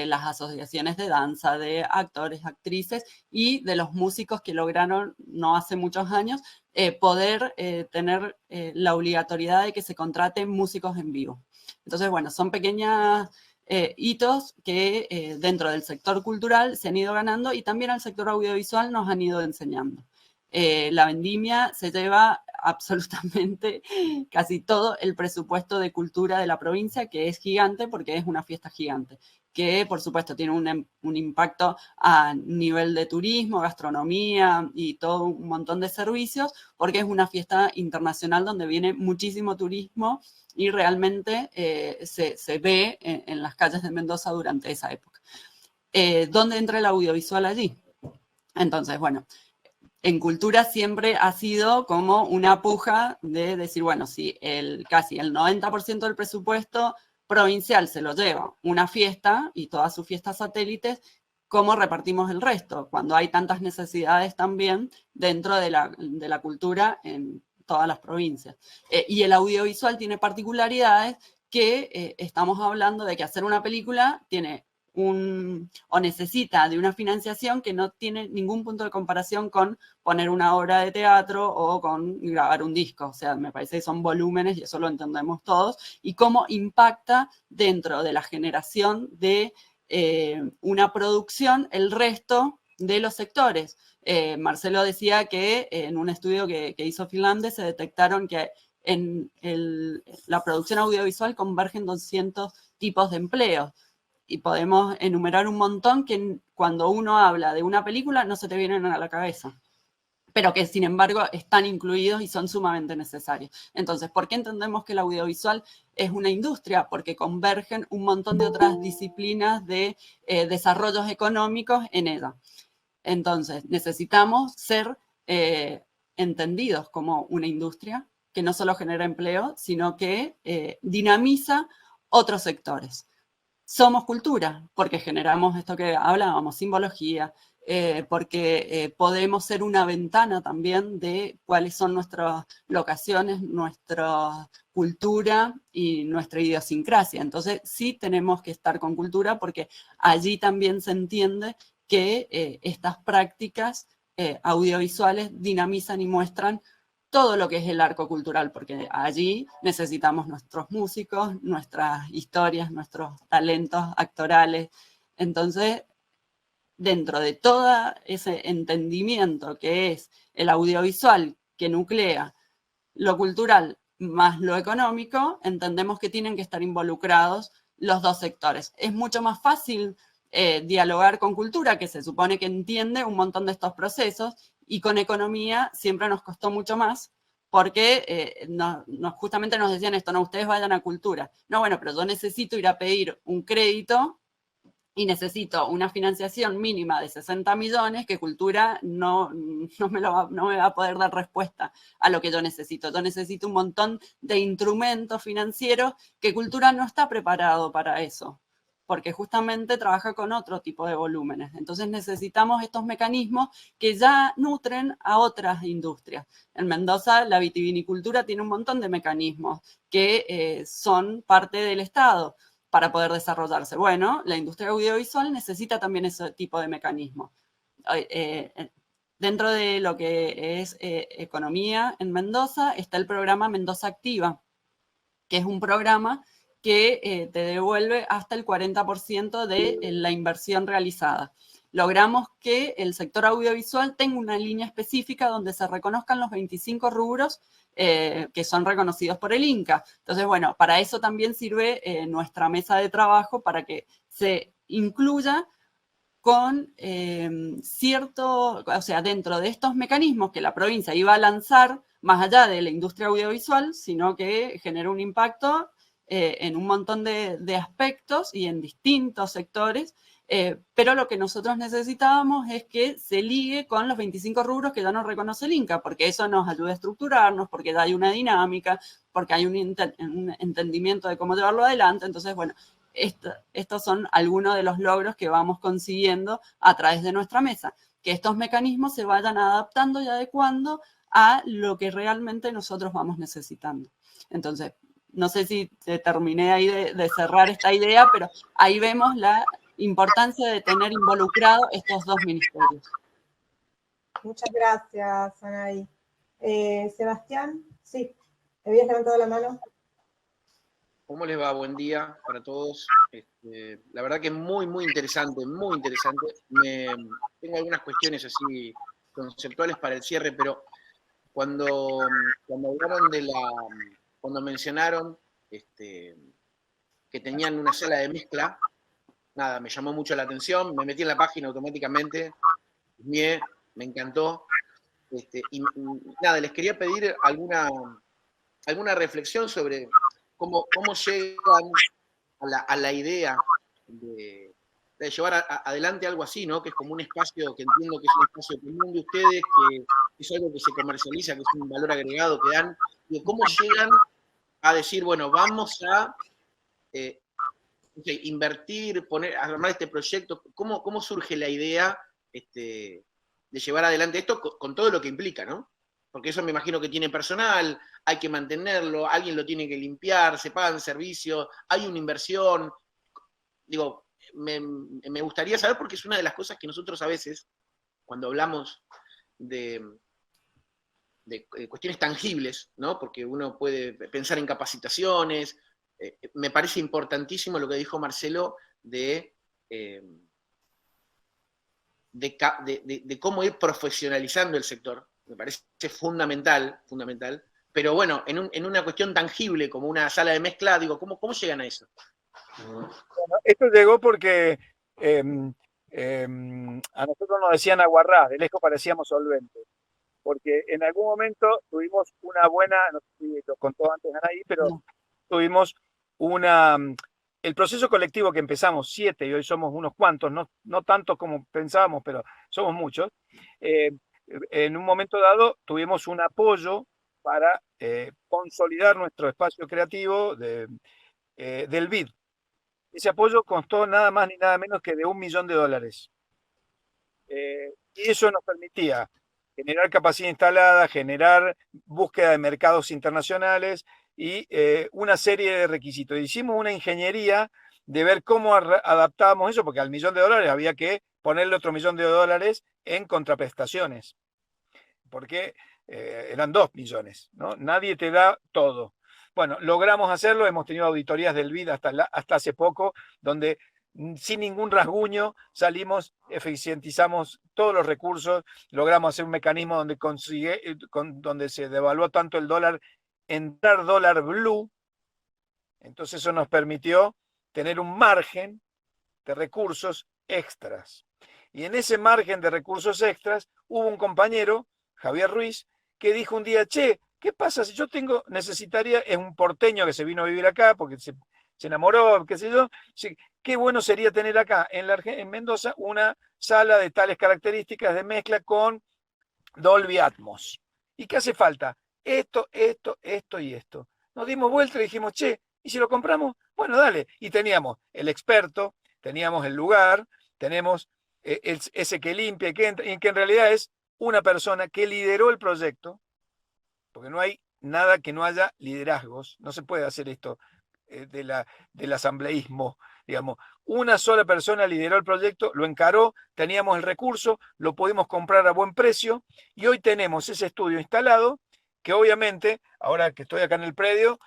las asociaciones de danza, de actores, actrices y de los músicos que lograron, no hace muchos años, poder tener la obligatoriedad de que se contraten músicos en vivo. Entonces, bueno, son pequeños hitos que dentro del sector cultural se han ido ganando y también al sector audiovisual nos han ido enseñando. La vendimia se lleva absolutamente casi todo el presupuesto de cultura de la provincia, que es gigante porque es una fiesta gigante, que por supuesto tiene un impacto a nivel de turismo, gastronomía y todo un montón de servicios, porque es una fiesta internacional donde viene muchísimo turismo y realmente se ve en las calles de Mendoza durante esa época. ¿Dónde entra el audiovisual allí? Entonces, bueno, en cultura siempre ha sido como una puja de decir, bueno, si casi el 90% del presupuesto provincial se lo lleva una fiesta y todas sus fiestas satélites, ¿cómo repartimos el resto? Cuando hay tantas necesidades también dentro de la cultura en todas las provincias. Y el audiovisual tiene particularidades que estamos hablando de que hacer una película tiene o necesita de una financiación que no tiene ningún punto de comparación con poner una obra de teatro o con grabar un disco. O sea, me parece que son volúmenes y eso lo entendemos todos. Y cómo impacta dentro de la generación de una producción el resto de los sectores. Marcelo decía que en un estudio que hizo Finlandia se detectaron que en la producción audiovisual convergen 200 tipos de empleos. Y podemos enumerar un montón que cuando uno habla de una película no se te vienen a la cabeza, pero que sin embargo están incluidos y son sumamente necesarios. Entonces, ¿por qué entendemos que el audiovisual es una industria? Porque convergen un montón de otras disciplinas de desarrollos económicos en ella. Entonces, necesitamos ser entendidos como una industria que no solo genera empleo, sino que dinamiza otros sectores. Somos cultura, porque generamos esto que hablábamos, simbología, porque podemos ser una ventana también de cuáles son nuestras locaciones, nuestra cultura y nuestra idiosincrasia. Entonces sí tenemos que estar con cultura porque allí también se entiende que estas prácticas audiovisuales dinamizan y muestran todo lo que es el arco cultural, porque allí necesitamos nuestros músicos, nuestras historias, nuestros talentos actorales. Entonces, dentro de todo ese entendimiento que es el audiovisual que nuclea lo cultural más lo económico, entendemos que tienen que estar involucrados los dos sectores. Es mucho más fácil dialogar con cultura, que se supone que entiende un montón de estos procesos, y con economía siempre nos costó mucho más, porque justamente nos decían esto, no, ustedes vayan a cultura. No, bueno, pero yo necesito ir a pedir un crédito y necesito una financiación mínima de 60 millones que cultura no me va a poder dar respuesta a lo que yo necesito. Yo necesito un montón de instrumentos financieros que cultura no está preparado para eso, porque justamente trabaja con otro tipo de volúmenes. Entonces necesitamos estos mecanismos que ya nutren a otras industrias. En Mendoza la vitivinicultura tiene un montón de mecanismos que son parte del Estado para poder desarrollarse. Bueno, la industria audiovisual necesita también ese tipo de mecanismos. Dentro de lo que es economía en Mendoza está el programa Mendoza Activa, que es un programa que te devuelve hasta el 40% de la inversión realizada. Logramos que el sector audiovisual tenga una línea específica donde se reconozcan los 25 rubros que son reconocidos por el INCA. Entonces, bueno, para eso también sirve nuestra mesa de trabajo, para que se incluya con o sea, dentro de estos mecanismos que la provincia iba a lanzar, más allá de la industria audiovisual, sino que genera un impacto en un montón de aspectos y en distintos sectores, pero lo que nosotros necesitábamos es que se ligue con los 25 rubros que ya nos reconoce el INCA, porque eso nos ayuda a estructurarnos, porque ya hay una dinámica, porque hay un entendimiento de cómo llevarlo adelante. Entonces, bueno, estos son algunos de los logros que vamos consiguiendo a través de nuestra mesa, que estos mecanismos se vayan adaptando y adecuando a lo que realmente nosotros vamos necesitando. Entonces, no sé si te terminé ahí de cerrar esta idea, pero ahí vemos la importancia de tener involucrados estos dos ministerios. Muchas gracias, Anaí. Sebastián, sí, habías levantado la mano. ¿Cómo les va? Buen día para todos. La verdad que es muy, muy interesante, muy interesante. Tengo algunas cuestiones así conceptuales para el cierre, pero cuando hablaron cuando mencionaron que tenían una sala de mezcla, nada, me llamó mucho la atención, me metí en la página automáticamente, me encantó. Y nada, les quería pedir alguna reflexión sobre cómo llegan a la idea de llevar adelante algo así, ¿no? Que es como un espacio que entiendo que es un espacio común de ustedes, que es algo que se comercializa, que es un valor agregado que dan. ¿Cómo llegan a decir, bueno, vamos a invertir, armar este proyecto? ¿Cómo surge la idea de llevar adelante esto con todo lo que implica, ¿no? Porque eso me imagino que tiene personal, hay que mantenerlo, alguien lo tiene que limpiar, se pagan servicios, hay una inversión. Digo, me gustaría saber, porque es una de las cosas que nosotros a veces, cuando hablamos de cuestiones tangibles, ¿no? Porque uno puede pensar en capacitaciones, me parece importantísimo lo que dijo Marcelo de cómo ir profesionalizando el sector. Me parece fundamental, pero bueno, en una cuestión tangible como una sala de mezcla, digo, ¿cómo llegan a eso? Bueno, esto llegó porque a nosotros nos decían aguarrás, de lejos parecíamos solventes, porque en algún momento tuvimos una buena, no sé si lo contó antes Anaí, pero No. tuvimos el proceso colectivo que empezamos 7 y hoy somos unos cuantos, no tantos como pensábamos, pero somos muchos. En un momento dado tuvimos un apoyo para consolidar nuestro espacio creativo del BID. Ese apoyo costó nada más ni nada menos que de $1 millón. Y eso nos permitía generar capacidad instalada, generar búsqueda de mercados internacionales y una serie de requisitos. Hicimos una ingeniería de ver cómo adaptábamos eso, porque al $1 millón había que ponerle otro $1 millón en contraprestaciones, porque eran 2 millones, ¿no? Nadie te da todo. Bueno, logramos hacerlo, hemos tenido auditorías del BID hasta hace poco, donde sin ningún rasguño salimos, eficientizamos todos los recursos, logramos hacer un mecanismo donde se devaluó tanto el dólar, entrar dólar blue, entonces eso nos permitió tener un margen de recursos extras. Y en ese margen de recursos extras hubo un compañero, Javier Ruiz, que dijo un día, che, ¿qué pasa si yo necesitaría, es un porteño que se vino a vivir acá porque se enamoró, qué sé yo, qué bueno sería tener acá en Mendoza una sala de tales características de mezcla con Dolby Atmos. ¿Y qué hace falta? Esto y esto. Nos dimos vuelta y dijimos, che, ¿y si lo compramos? Bueno, dale. Y teníamos el experto, teníamos el lugar, tenemos ese que limpia y que en realidad es una persona que lideró el proyecto, porque no hay nada que no haya liderazgos, no se puede hacer esto del asambleísmo, digamos. Una sola persona lideró el proyecto, lo encaró, teníamos el recurso, lo pudimos comprar a buen precio y hoy tenemos ese estudio instalado que obviamente, ahora que estoy acá en el predio,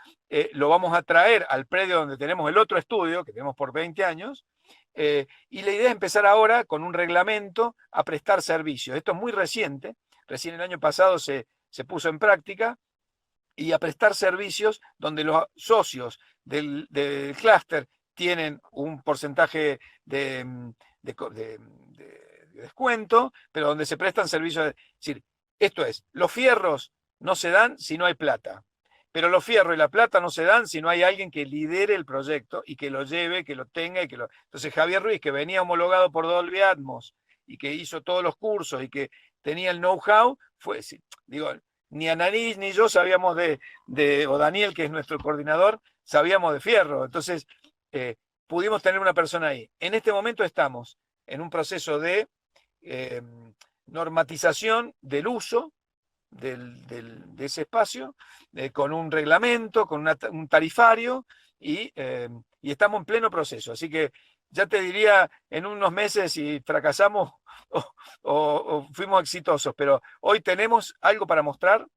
lo vamos a traer al predio donde tenemos el otro estudio, que tenemos por 20 años, y la idea es empezar ahora con un reglamento a prestar servicios. Esto es muy reciente, recién el año pasado se puso en práctica, y a prestar servicios donde los socios del clúster tienen un porcentaje de descuento, pero donde se prestan servicios. Es decir, esto es, los fierros no se dan si no hay plata, pero los fierros y la plata no se dan si no hay alguien que lidere el proyecto y que lo lleve, que lo tenga y que lo... Entonces Javier Ruiz, que venía homologado por Dolby Atmos y que hizo todos los cursos y que tenía el know-how, ni Anaís ni yo sabíamos o Daniel, que es nuestro coordinador, sabíamos de fierro. Entonces, pudimos tener una persona ahí. En este momento estamos en un proceso de normatización del uso de ese espacio, con un reglamento, con un tarifario, y estamos en pleno proceso. Así que ya te diría en unos meses si fracasamos o fuimos exitosos, pero hoy tenemos algo para mostrar.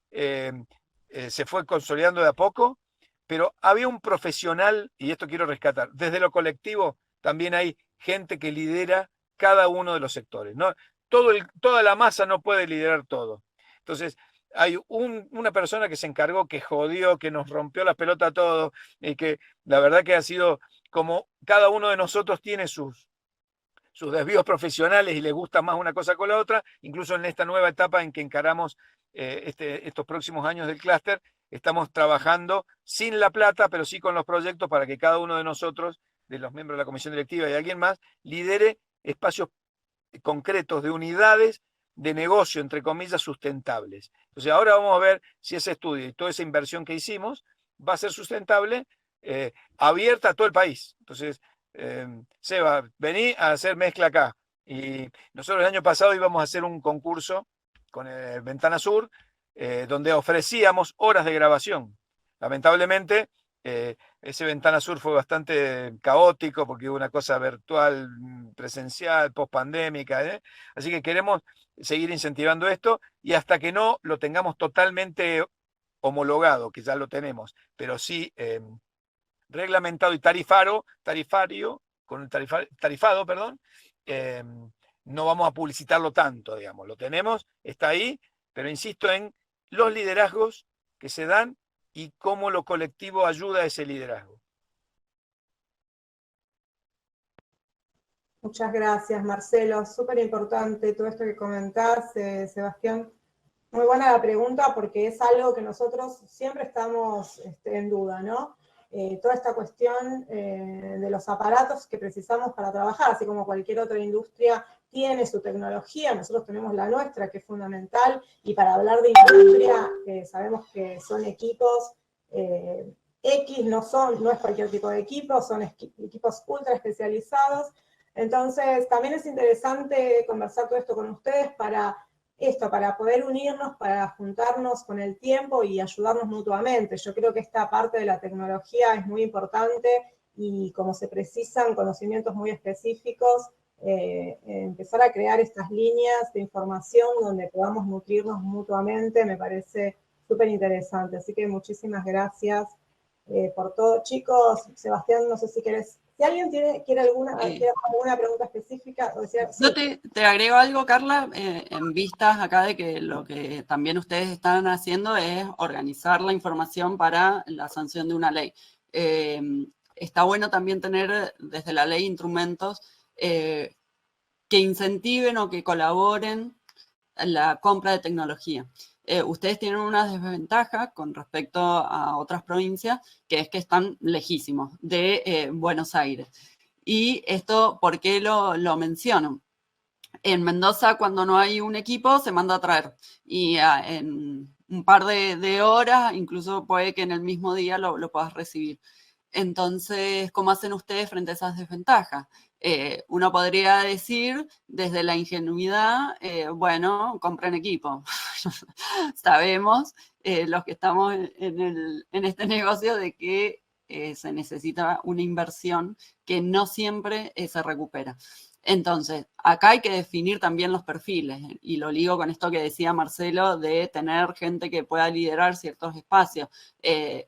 Se fue consolidando de a poco, pero había un profesional, y esto quiero rescatar, desde lo colectivo también hay gente que lidera cada uno de los sectores, ¿no? Toda la masa no puede liderar todo. Entonces, hay una persona que se encargó, que jodió, que nos rompió la pelota a todos, y que la verdad que ha sido como cada uno de nosotros tiene sus desvíos profesionales y le gusta más una cosa con la otra, incluso en esta nueva etapa en que encaramos estos próximos años del clúster, estamos trabajando sin la plata, pero sí con los proyectos para que cada uno de nosotros, de los miembros de la comisión directiva y alguien más, lidere espacios concretos de unidades de negocio, entre comillas, sustentables. Entonces ahora vamos a ver si ese estudio y toda esa inversión que hicimos va a ser sustentable, abierta a todo el país. Entonces, Seba, vení a hacer mezcla acá. Y nosotros el año pasado íbamos a hacer un concurso con el Ventana Sur, donde ofrecíamos horas de grabación. Lamentablemente, ese Ventana Sur fue bastante caótico porque hubo una cosa virtual, presencial, post-pandémica. Así que queremos seguir incentivando esto, y hasta que no lo tengamos totalmente homologado, que ya lo tenemos, pero sí reglamentado y tarifado, perdón, no vamos a publicitarlo tanto, digamos. Lo tenemos, está ahí, pero insisto en los liderazgos que se dan y cómo lo colectivo ayuda a ese liderazgo. Muchas gracias, Marcelo. Súper importante todo esto que comentás, Sebastián. Muy buena la pregunta, porque es algo que nosotros siempre estamos en duda, ¿no? Toda esta cuestión de los aparatos que precisamos para trabajar, así como cualquier otra industria tiene su tecnología, nosotros tenemos la nuestra, que es fundamental, y para hablar de industria sabemos que son equipos X, no es cualquier tipo de equipo, son equipos ultra especializados. Entonces también es interesante conversar todo esto con ustedes para poder unirnos, para juntarnos con el tiempo y ayudarnos mutuamente. Yo creo que esta parte de la tecnología es muy importante, y como se precisan conocimientos muy específicos, empezar a crear estas líneas de información donde podamos nutrirnos mutuamente me parece súper interesante. Así que muchísimas gracias por todo. Chicos, Sebastián, no sé si querés... Si alguien quiere alguna pregunta específica, o sea, yo te agrego algo, Carla, en vistas acá de que lo que también ustedes están haciendo es organizar la información para la sanción de una ley. Está bueno también tener desde la ley instrumentos que incentiven o que colaboren en la compra de tecnología. Ustedes tienen una desventaja con respecto a otras provincias, que es que están lejísimos de Buenos Aires. Y esto, ¿por qué lo menciono? En Mendoza, cuando no hay un equipo, se manda a traer. Y en un par de horas, incluso puede que en el mismo día lo puedas recibir. Entonces, ¿cómo hacen ustedes frente a esas desventajas? Uno podría decir, desde la ingenuidad, bueno, compren equipo. Sabemos, los que estamos en este negocio, de que se necesita una inversión que no siempre se recupera. Entonces, acá hay que definir también los perfiles, y lo ligo con esto que decía Marcelo, de tener gente que pueda liderar ciertos espacios.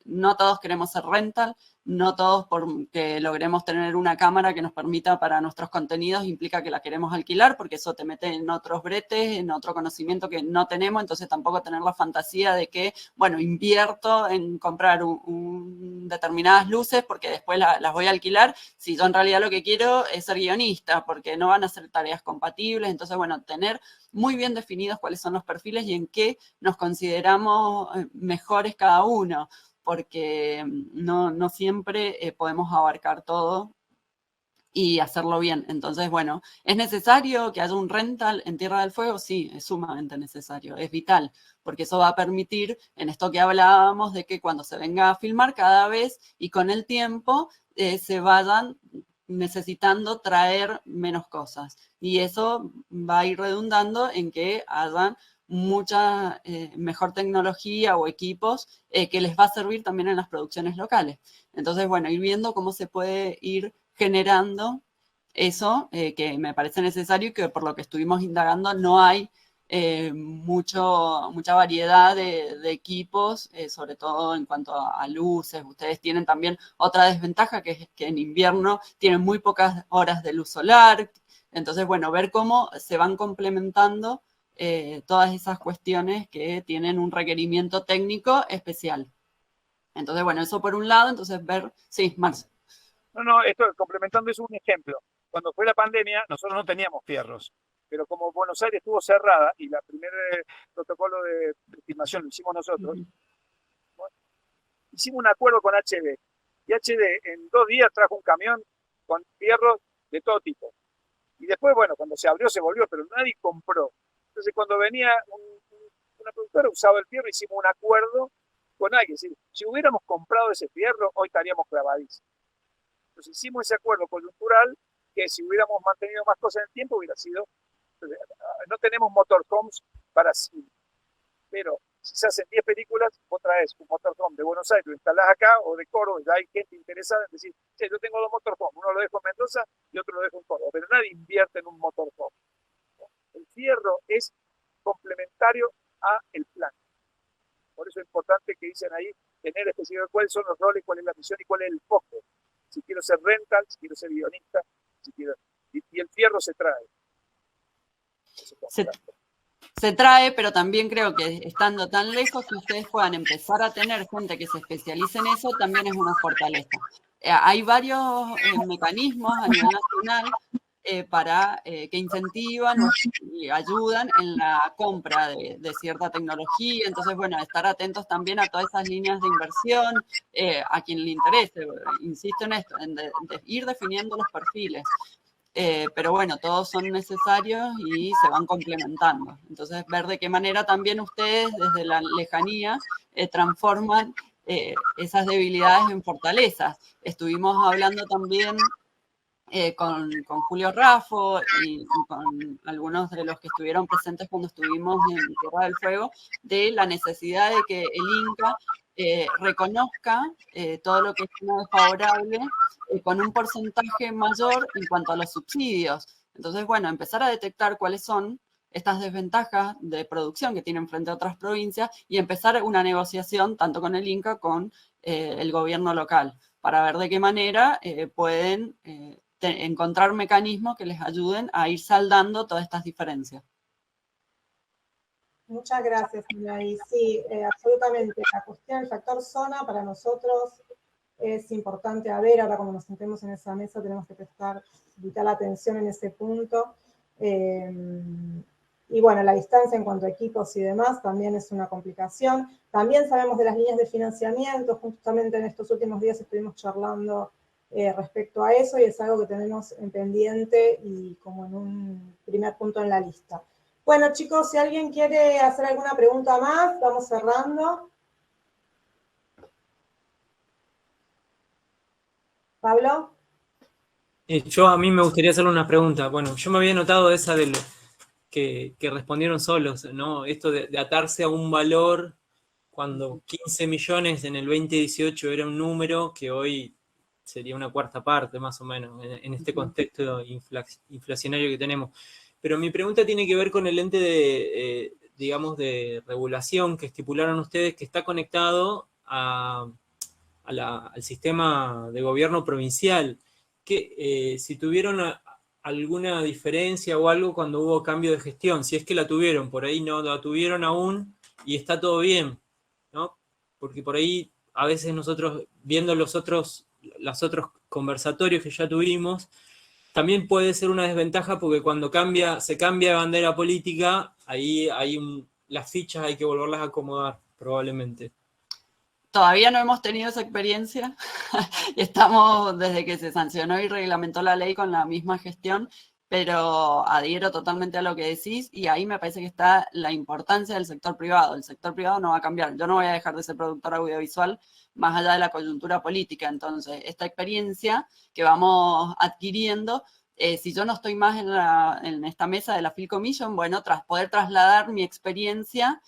No todos queremos ser rental, no todos porque logremos tener una cámara que nos permita para nuestros contenidos implica que la queremos alquilar, porque eso te mete en otros bretes, en otro conocimiento que no tenemos. Entonces tampoco tener la fantasía de que, bueno, invierto en comprar determinadas luces porque después las voy a alquilar, si yo en realidad lo que quiero es ser guionista, porque no van a ser tareas compatibles. Entonces, bueno, tener muy bien definidos cuáles son los perfiles y en qué nos consideramos mejores cada uno, porque no siempre podemos abarcar todo y hacerlo bien. Entonces, bueno, ¿es necesario que haya un rental en Tierra del Fuego? Sí, es sumamente necesario, es vital, porque eso va a permitir, en esto que hablábamos, de que cuando se venga a filmar cada vez y con el tiempo se vayan necesitando traer menos cosas. Y eso va a ir redundando en que hayan mucha mejor tecnología o equipos que les va a servir también en las producciones locales. Entonces, bueno, ir viendo cómo se puede ir generando eso, que me parece necesario y que por lo que estuvimos indagando no hay mucha variedad de equipos, sobre todo en cuanto a luces. Ustedes tienen también otra desventaja, que es que en invierno tienen muy pocas horas de luz solar. Entonces, bueno, ver cómo se van complementando todas esas cuestiones que tienen un requerimiento técnico especial. Entonces, bueno, eso por un lado. Entonces, ver... Sí, Max. No, esto complementando es un ejemplo. Cuando fue la pandemia, nosotros no teníamos fierros, pero como Buenos Aires estuvo cerrada y el primer protocolo de filmación lo hicimos nosotros, bueno, hicimos un acuerdo con HD. Y HD en 2 días trajo un camión con fierros de todo tipo. Y después, bueno, cuando se abrió, se volvió, pero nadie compró. Entonces, cuando venía una productora, usaba el fierro, hicimos un acuerdo con alguien. Es decir, si hubiéramos comprado ese fierro, hoy estaríamos clavadísimos. Entonces, hicimos ese acuerdo coyuntural que si hubiéramos mantenido más cosas en el tiempo, hubiera sido... No tenemos motorhomes para cine, pero si se hacen 10 películas, vos traes un motorhome de Buenos Aires, lo instalás acá, o de Córdoba, ya hay gente interesada en decir, che, yo tengo 2 motorhomes, uno lo dejo en Mendoza y otro lo dejo en Córdoba, pero nadie invierte en un motorhome. El fierro es complementario a el plan. Por eso es importante que dicen ahí, tener específico cuáles son los roles, cuál es la misión y cuál es el foco. Si quiero ser rental, si quiero ser guionista, si quiero... y el fierro se trae. Se trae, pero también creo que estando tan lejos que ustedes puedan empezar a tener gente que se especialice en eso, también es una fortaleza. Hay varios mecanismos a nivel nacional que incentivan y ayudan en la compra de cierta tecnología. Entonces, bueno, estar atentos también a todas esas líneas de inversión, a quien le interese. Insisto en esto, en ir definiendo los perfiles. Pero bueno, todos son necesarios y se van complementando. Entonces, ver de qué manera también ustedes, desde la lejanía, transforman esas debilidades en fortalezas. Estuvimos hablando también con Julio Raffo y con algunos de los que estuvieron presentes cuando estuvimos en Tierra del Fuego, de la necesidad de que el INCA reconozca todo lo que es no desfavorable con un porcentaje mayor en cuanto a los subsidios. Entonces, bueno, empezar a detectar cuáles son estas desventajas de producción que tienen frente a otras provincias y empezar una negociación tanto con el INCA con el gobierno local para ver de qué manera pueden encontrar mecanismos que les ayuden a ir saldando todas estas diferencias. Muchas gracias, Anaí. Sí, absolutamente. La cuestión del factor zona para nosotros es importante. A ver, ahora cuando nos sentemos en esa mesa tenemos que prestar vital atención en ese punto. Y bueno, la distancia en cuanto a equipos y demás también es una complicación. También sabemos de las líneas de financiamiento. Justamente en estos últimos días estuvimos charlando respecto a eso y es algo que tenemos en pendiente y como en un primer punto en la lista. Bueno, chicos, si alguien quiere hacer alguna pregunta más, vamos cerrando. ¿Pablo? A mí me gustaría hacerle una pregunta. Bueno, yo me había notado esa de lo que respondieron solos, ¿no? Esto de atarse a un valor cuando 15 millones en el 2018 era un número que hoy sería una cuarta parte más o menos en este contexto inflacionario que tenemos. Pero mi pregunta tiene que ver con el ente de, digamos, de regulación que estipularon ustedes, que está conectado al sistema de gobierno provincial. Que si tuvieron alguna diferencia o algo cuando hubo cambio de gestión, si es que la tuvieron, por ahí no la tuvieron aún y está todo bien, ¿no? Porque por ahí a veces nosotros, viendo los otros conversatorios que ya tuvimos, también puede ser una desventaja porque cuando se cambia de bandera política, ahí las fichas hay que volverlas a acomodar, probablemente. Todavía no hemos tenido esa experiencia. Estamos desde que se sancionó y reglamentó la ley con la misma gestión, pero adhiero totalmente a lo que decís y ahí me parece que está la importancia del sector privado. El sector privado no va a cambiar. Yo no voy a dejar de ser productor audiovisual más allá de la coyuntura política. Entonces, esta experiencia que vamos adquiriendo si yo no estoy más en esta mesa de la Field Commission, bueno, poder trasladar mi experiencia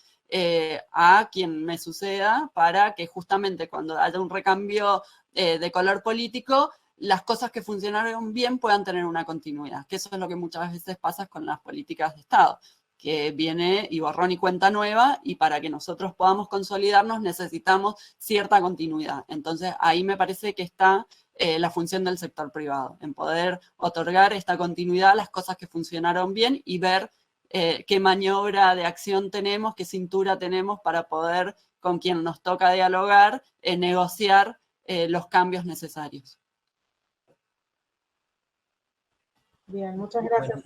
a quien me suceda para que justamente cuando haya un recambio de color político, las cosas que funcionaron bien puedan tener una continuidad, que eso es lo que muchas veces pasa con las políticas de Estado, que viene y borrón y cuenta nueva, y para que nosotros podamos consolidarnos necesitamos cierta continuidad. Entonces ahí me parece que está la función del sector privado, en poder otorgar esta continuidad a las cosas que funcionaron bien y ver qué maniobra de acción tenemos, qué cintura tenemos para poder, con quien nos toca dialogar, negociar los cambios necesarios. Bien, muchas gracias.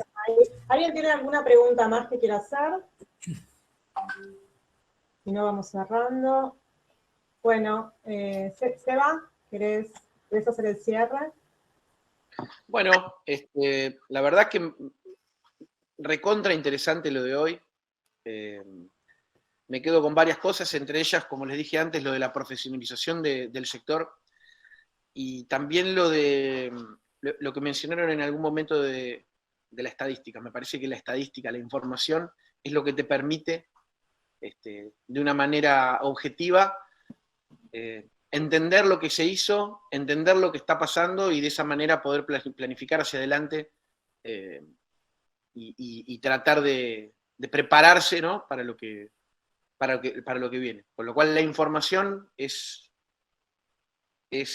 ¿Alguien tiene alguna pregunta más que quiera hacer? Si no, vamos cerrando. Bueno, Seba, ¿querés hacer el cierre? Bueno, la verdad que recontra interesante lo de hoy. Me quedo con varias cosas, entre ellas, como les dije antes, lo de la profesionalización del sector, y también lo que mencionaron en algún momento de la estadística. Me parece que la estadística, la información, es lo que te permite, de una manera objetiva, entender lo que se hizo, entender lo que está pasando, y de esa manera poder planificar hacia adelante y tratar de prepararse, ¿no?, para lo que viene. Con lo cual la información es,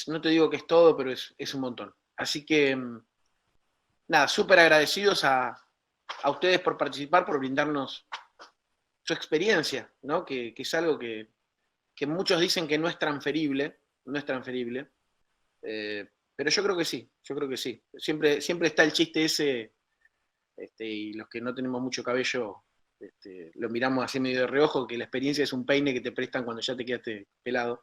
no te digo que es todo, pero es un montón. Así que, nada, súper agradecidos a ustedes por participar, por brindarnos su experiencia, ¿no?, que es algo que muchos dicen que no es transferible, pero yo creo que sí, Siempre está el chiste ese, y los que no tenemos mucho cabello lo miramos así medio de reojo, que la experiencia es un peine que te prestan cuando ya te quedaste pelado.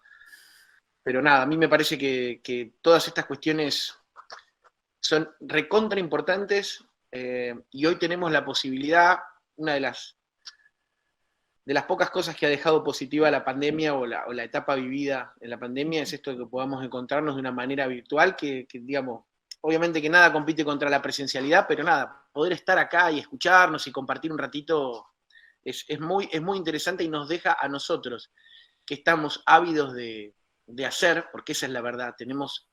Pero nada, a mí me parece que todas estas cuestiones son recontra importantes, y hoy tenemos la posibilidad, una de las pocas cosas que ha dejado positiva la pandemia o la etapa vivida en la pandemia, es esto de que podamos encontrarnos de una manera virtual, que digamos, obviamente que nada compite contra la presencialidad, pero nada, poder estar acá y escucharnos y compartir un ratito es muy interesante, y nos deja a nosotros, que estamos ávidos de hacer, porque esa es la verdad, tenemos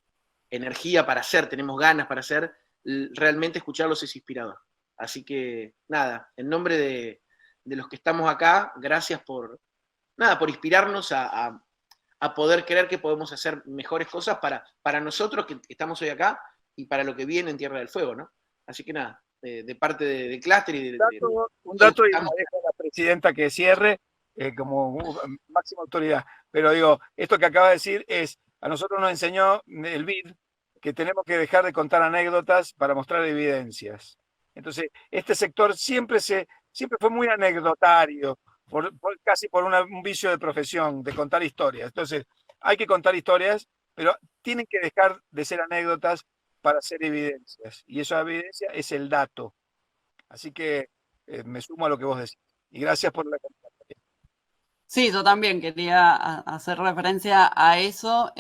energía para hacer, tenemos ganas para hacer, realmente escucharlos es inspirador. Así que nada, en nombre de los que estamos acá, gracias por inspirarnos a poder creer que podemos hacer mejores cosas para nosotros que estamos hoy acá, y para lo que viene en Tierra del Fuego, ¿no? Así que nada, de parte de Cluster y un dato, y me deja la presidenta que cierre como máxima autoridad. Pero digo, esto que acaba de decir a nosotros nos enseñó el BID que tenemos que dejar de contar anécdotas para mostrar evidencias. Entonces, este sector siempre fue muy anecdotario, casi por un vicio de profesión, de contar historias. Entonces, hay que contar historias, pero tienen que dejar de ser anécdotas para hacer evidencias. Y esa evidencia es el dato. Así que me sumo a lo que vos decís. Y gracias por la conversación. Sí, yo también quería hacer referencia a eso.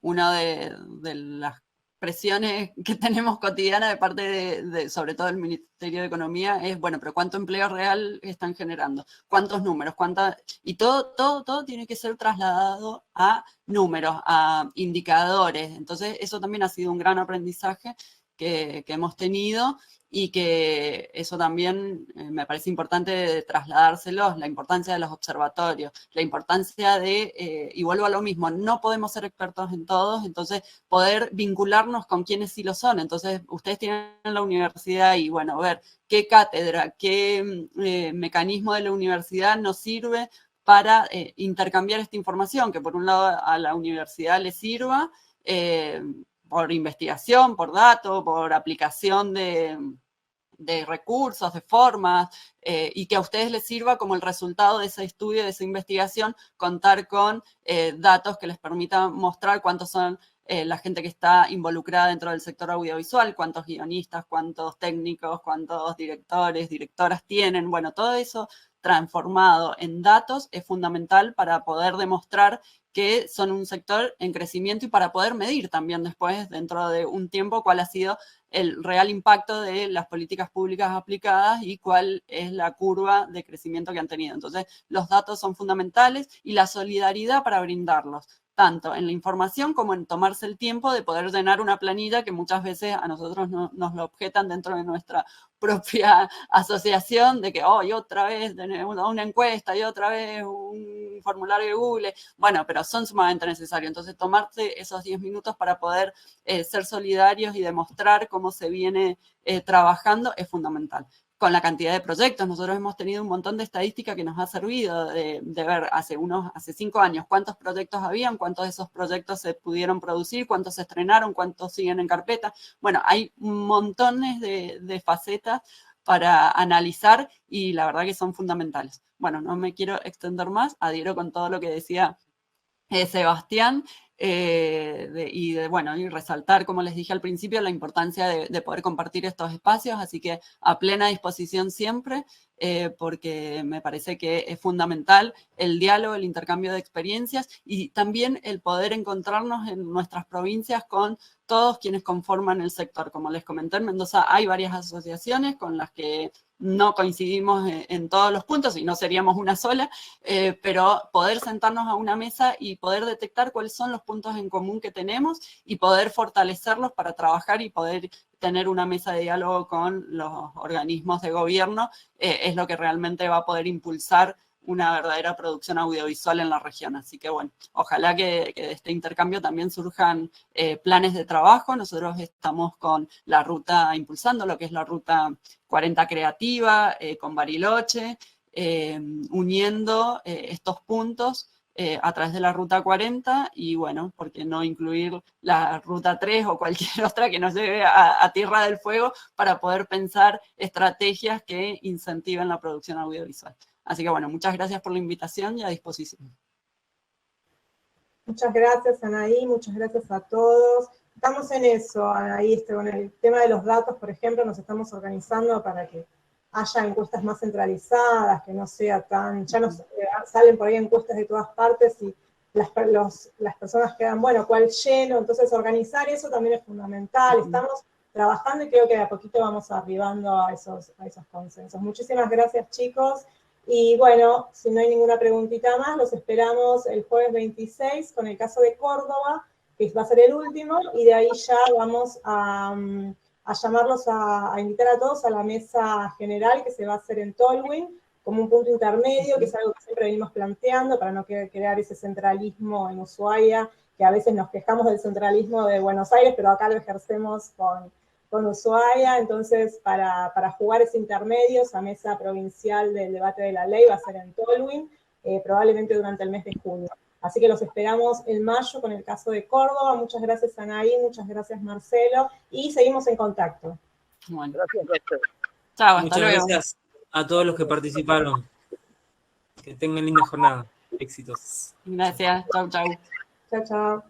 Una de las presiones que tenemos cotidiana de parte de sobre todo el Ministerio de Economía es, bueno, pero ¿cuánto empleo real están generando? ¿Cuántos números? Y todo tiene que ser trasladado a números, a indicadores. Entonces, eso también ha sido un gran aprendizaje que hemos tenido, y que eso también me parece importante trasladárselos, la importancia de los observatorios, la importancia y vuelvo a lo mismo, no podemos ser expertos en todos, entonces poder vincularnos con quienes sí lo son. Entonces, ustedes tienen la universidad y, bueno, ver qué cátedra, qué mecanismo de la universidad nos sirve para intercambiar esta información, que por un lado a la universidad le sirva, por investigación, por datos, por aplicación de recursos, de formas, y que a ustedes les sirva como el resultado de ese estudio, de esa investigación, contar con datos que les permitan mostrar cuántos son la gente que está involucrada dentro del sector audiovisual, cuántos guionistas, cuántos técnicos, cuántos directores, directoras tienen. Bueno, todo eso transformado en datos es fundamental para poder demostrar que son un sector en crecimiento y para poder medir también después, dentro de un tiempo, cuál ha sido el real impacto de las políticas públicas aplicadas y cuál es la curva de crecimiento que han tenido. Entonces, los datos son fundamentales y la solidaridad para brindarlos, tanto en la información como en tomarse el tiempo de poder llenar una planilla que muchas veces a nosotros nos lo objetan dentro de nuestra propia asociación, de que y otra vez una encuesta y otra vez un formulario de Google. Bueno, pero son sumamente necesarios. Entonces, tomarse esos 10 minutos para poder ser solidarios y demostrar cómo se viene trabajando es fundamental. Con la cantidad de proyectos, nosotros hemos tenido un montón de estadística que nos ha servido de ver hace 5 años cuántos proyectos habían, cuántos de esos proyectos se pudieron producir, cuántos se estrenaron, cuántos siguen en carpeta. Bueno, hay montones de facetas para analizar y la verdad que son fundamentales. Bueno, no me quiero extender más, adhiero con todo lo que decía Sebastián, y resaltar, como les dije al principio, la importancia de poder compartir estos espacios, así que a plena disposición siempre, porque me parece que es fundamental el diálogo, el intercambio de experiencias y también el poder encontrarnos en nuestras provincias con todos quienes conforman el sector. Como les comenté, en Mendoza hay varias asociaciones con las que no coincidimos en todos los puntos y no seríamos una sola, pero poder sentarnos a una mesa y poder detectar cuáles son los puntos en común que tenemos y poder fortalecerlos para trabajar y poder tener una mesa de diálogo con los organismos de gobierno, es lo que realmente va a poder impulsar una verdadera producción audiovisual en la región. Así que bueno, ojalá que de este intercambio también surjan planes de trabajo. Nosotros estamos con la ruta, impulsando lo que es la ruta 40 creativa, con Bariloche, uniendo estos puntos a través de la ruta 40 y bueno, ¿por qué no incluir la ruta 3 o cualquier otra que nos lleve a Tierra del Fuego para poder pensar estrategias que incentiven la producción audiovisual? Así que bueno, muchas gracias por la invitación y a disposición. Muchas gracias, Anaí, muchas gracias a todos. Estamos en eso, Anaí, con el tema de los datos, por ejemplo, nos estamos organizando para que haya encuestas más centralizadas, que no sea tan, ya nos salen por ahí encuestas de todas partes y las personas quedan, bueno, ¿cuál lleno? Entonces organizar eso también es fundamental. Estamos trabajando y creo que de a poquito vamos arribando a esos consensos. Muchísimas gracias, chicos. Y bueno, si no hay ninguna preguntita más, los esperamos el jueves 26 con el caso de Córdoba, que va a ser el último, y de ahí ya vamos a llamarlos, a invitar a todos a la mesa general que se va a hacer en Tolwyn, como un punto intermedio, que es algo que siempre venimos planteando para no crear ese centralismo en Ushuaia, que a veces nos quejamos del centralismo de Buenos Aires, pero acá lo ejercemos con Ushuaia. Entonces para jugar ese intermedio, esa mesa provincial del debate de la ley va a ser en Tolwyn, probablemente durante el mes de junio. Así que los esperamos en mayo con el caso de Córdoba. Muchas gracias, Anaí, muchas gracias, Marcelo, y seguimos en contacto. Bueno. Gracias. Chao, hasta Muchas luego. gracias a todos los que participaron. Que tengan linda jornada. Éxitos. Gracias, chau, chau. Chao, chao.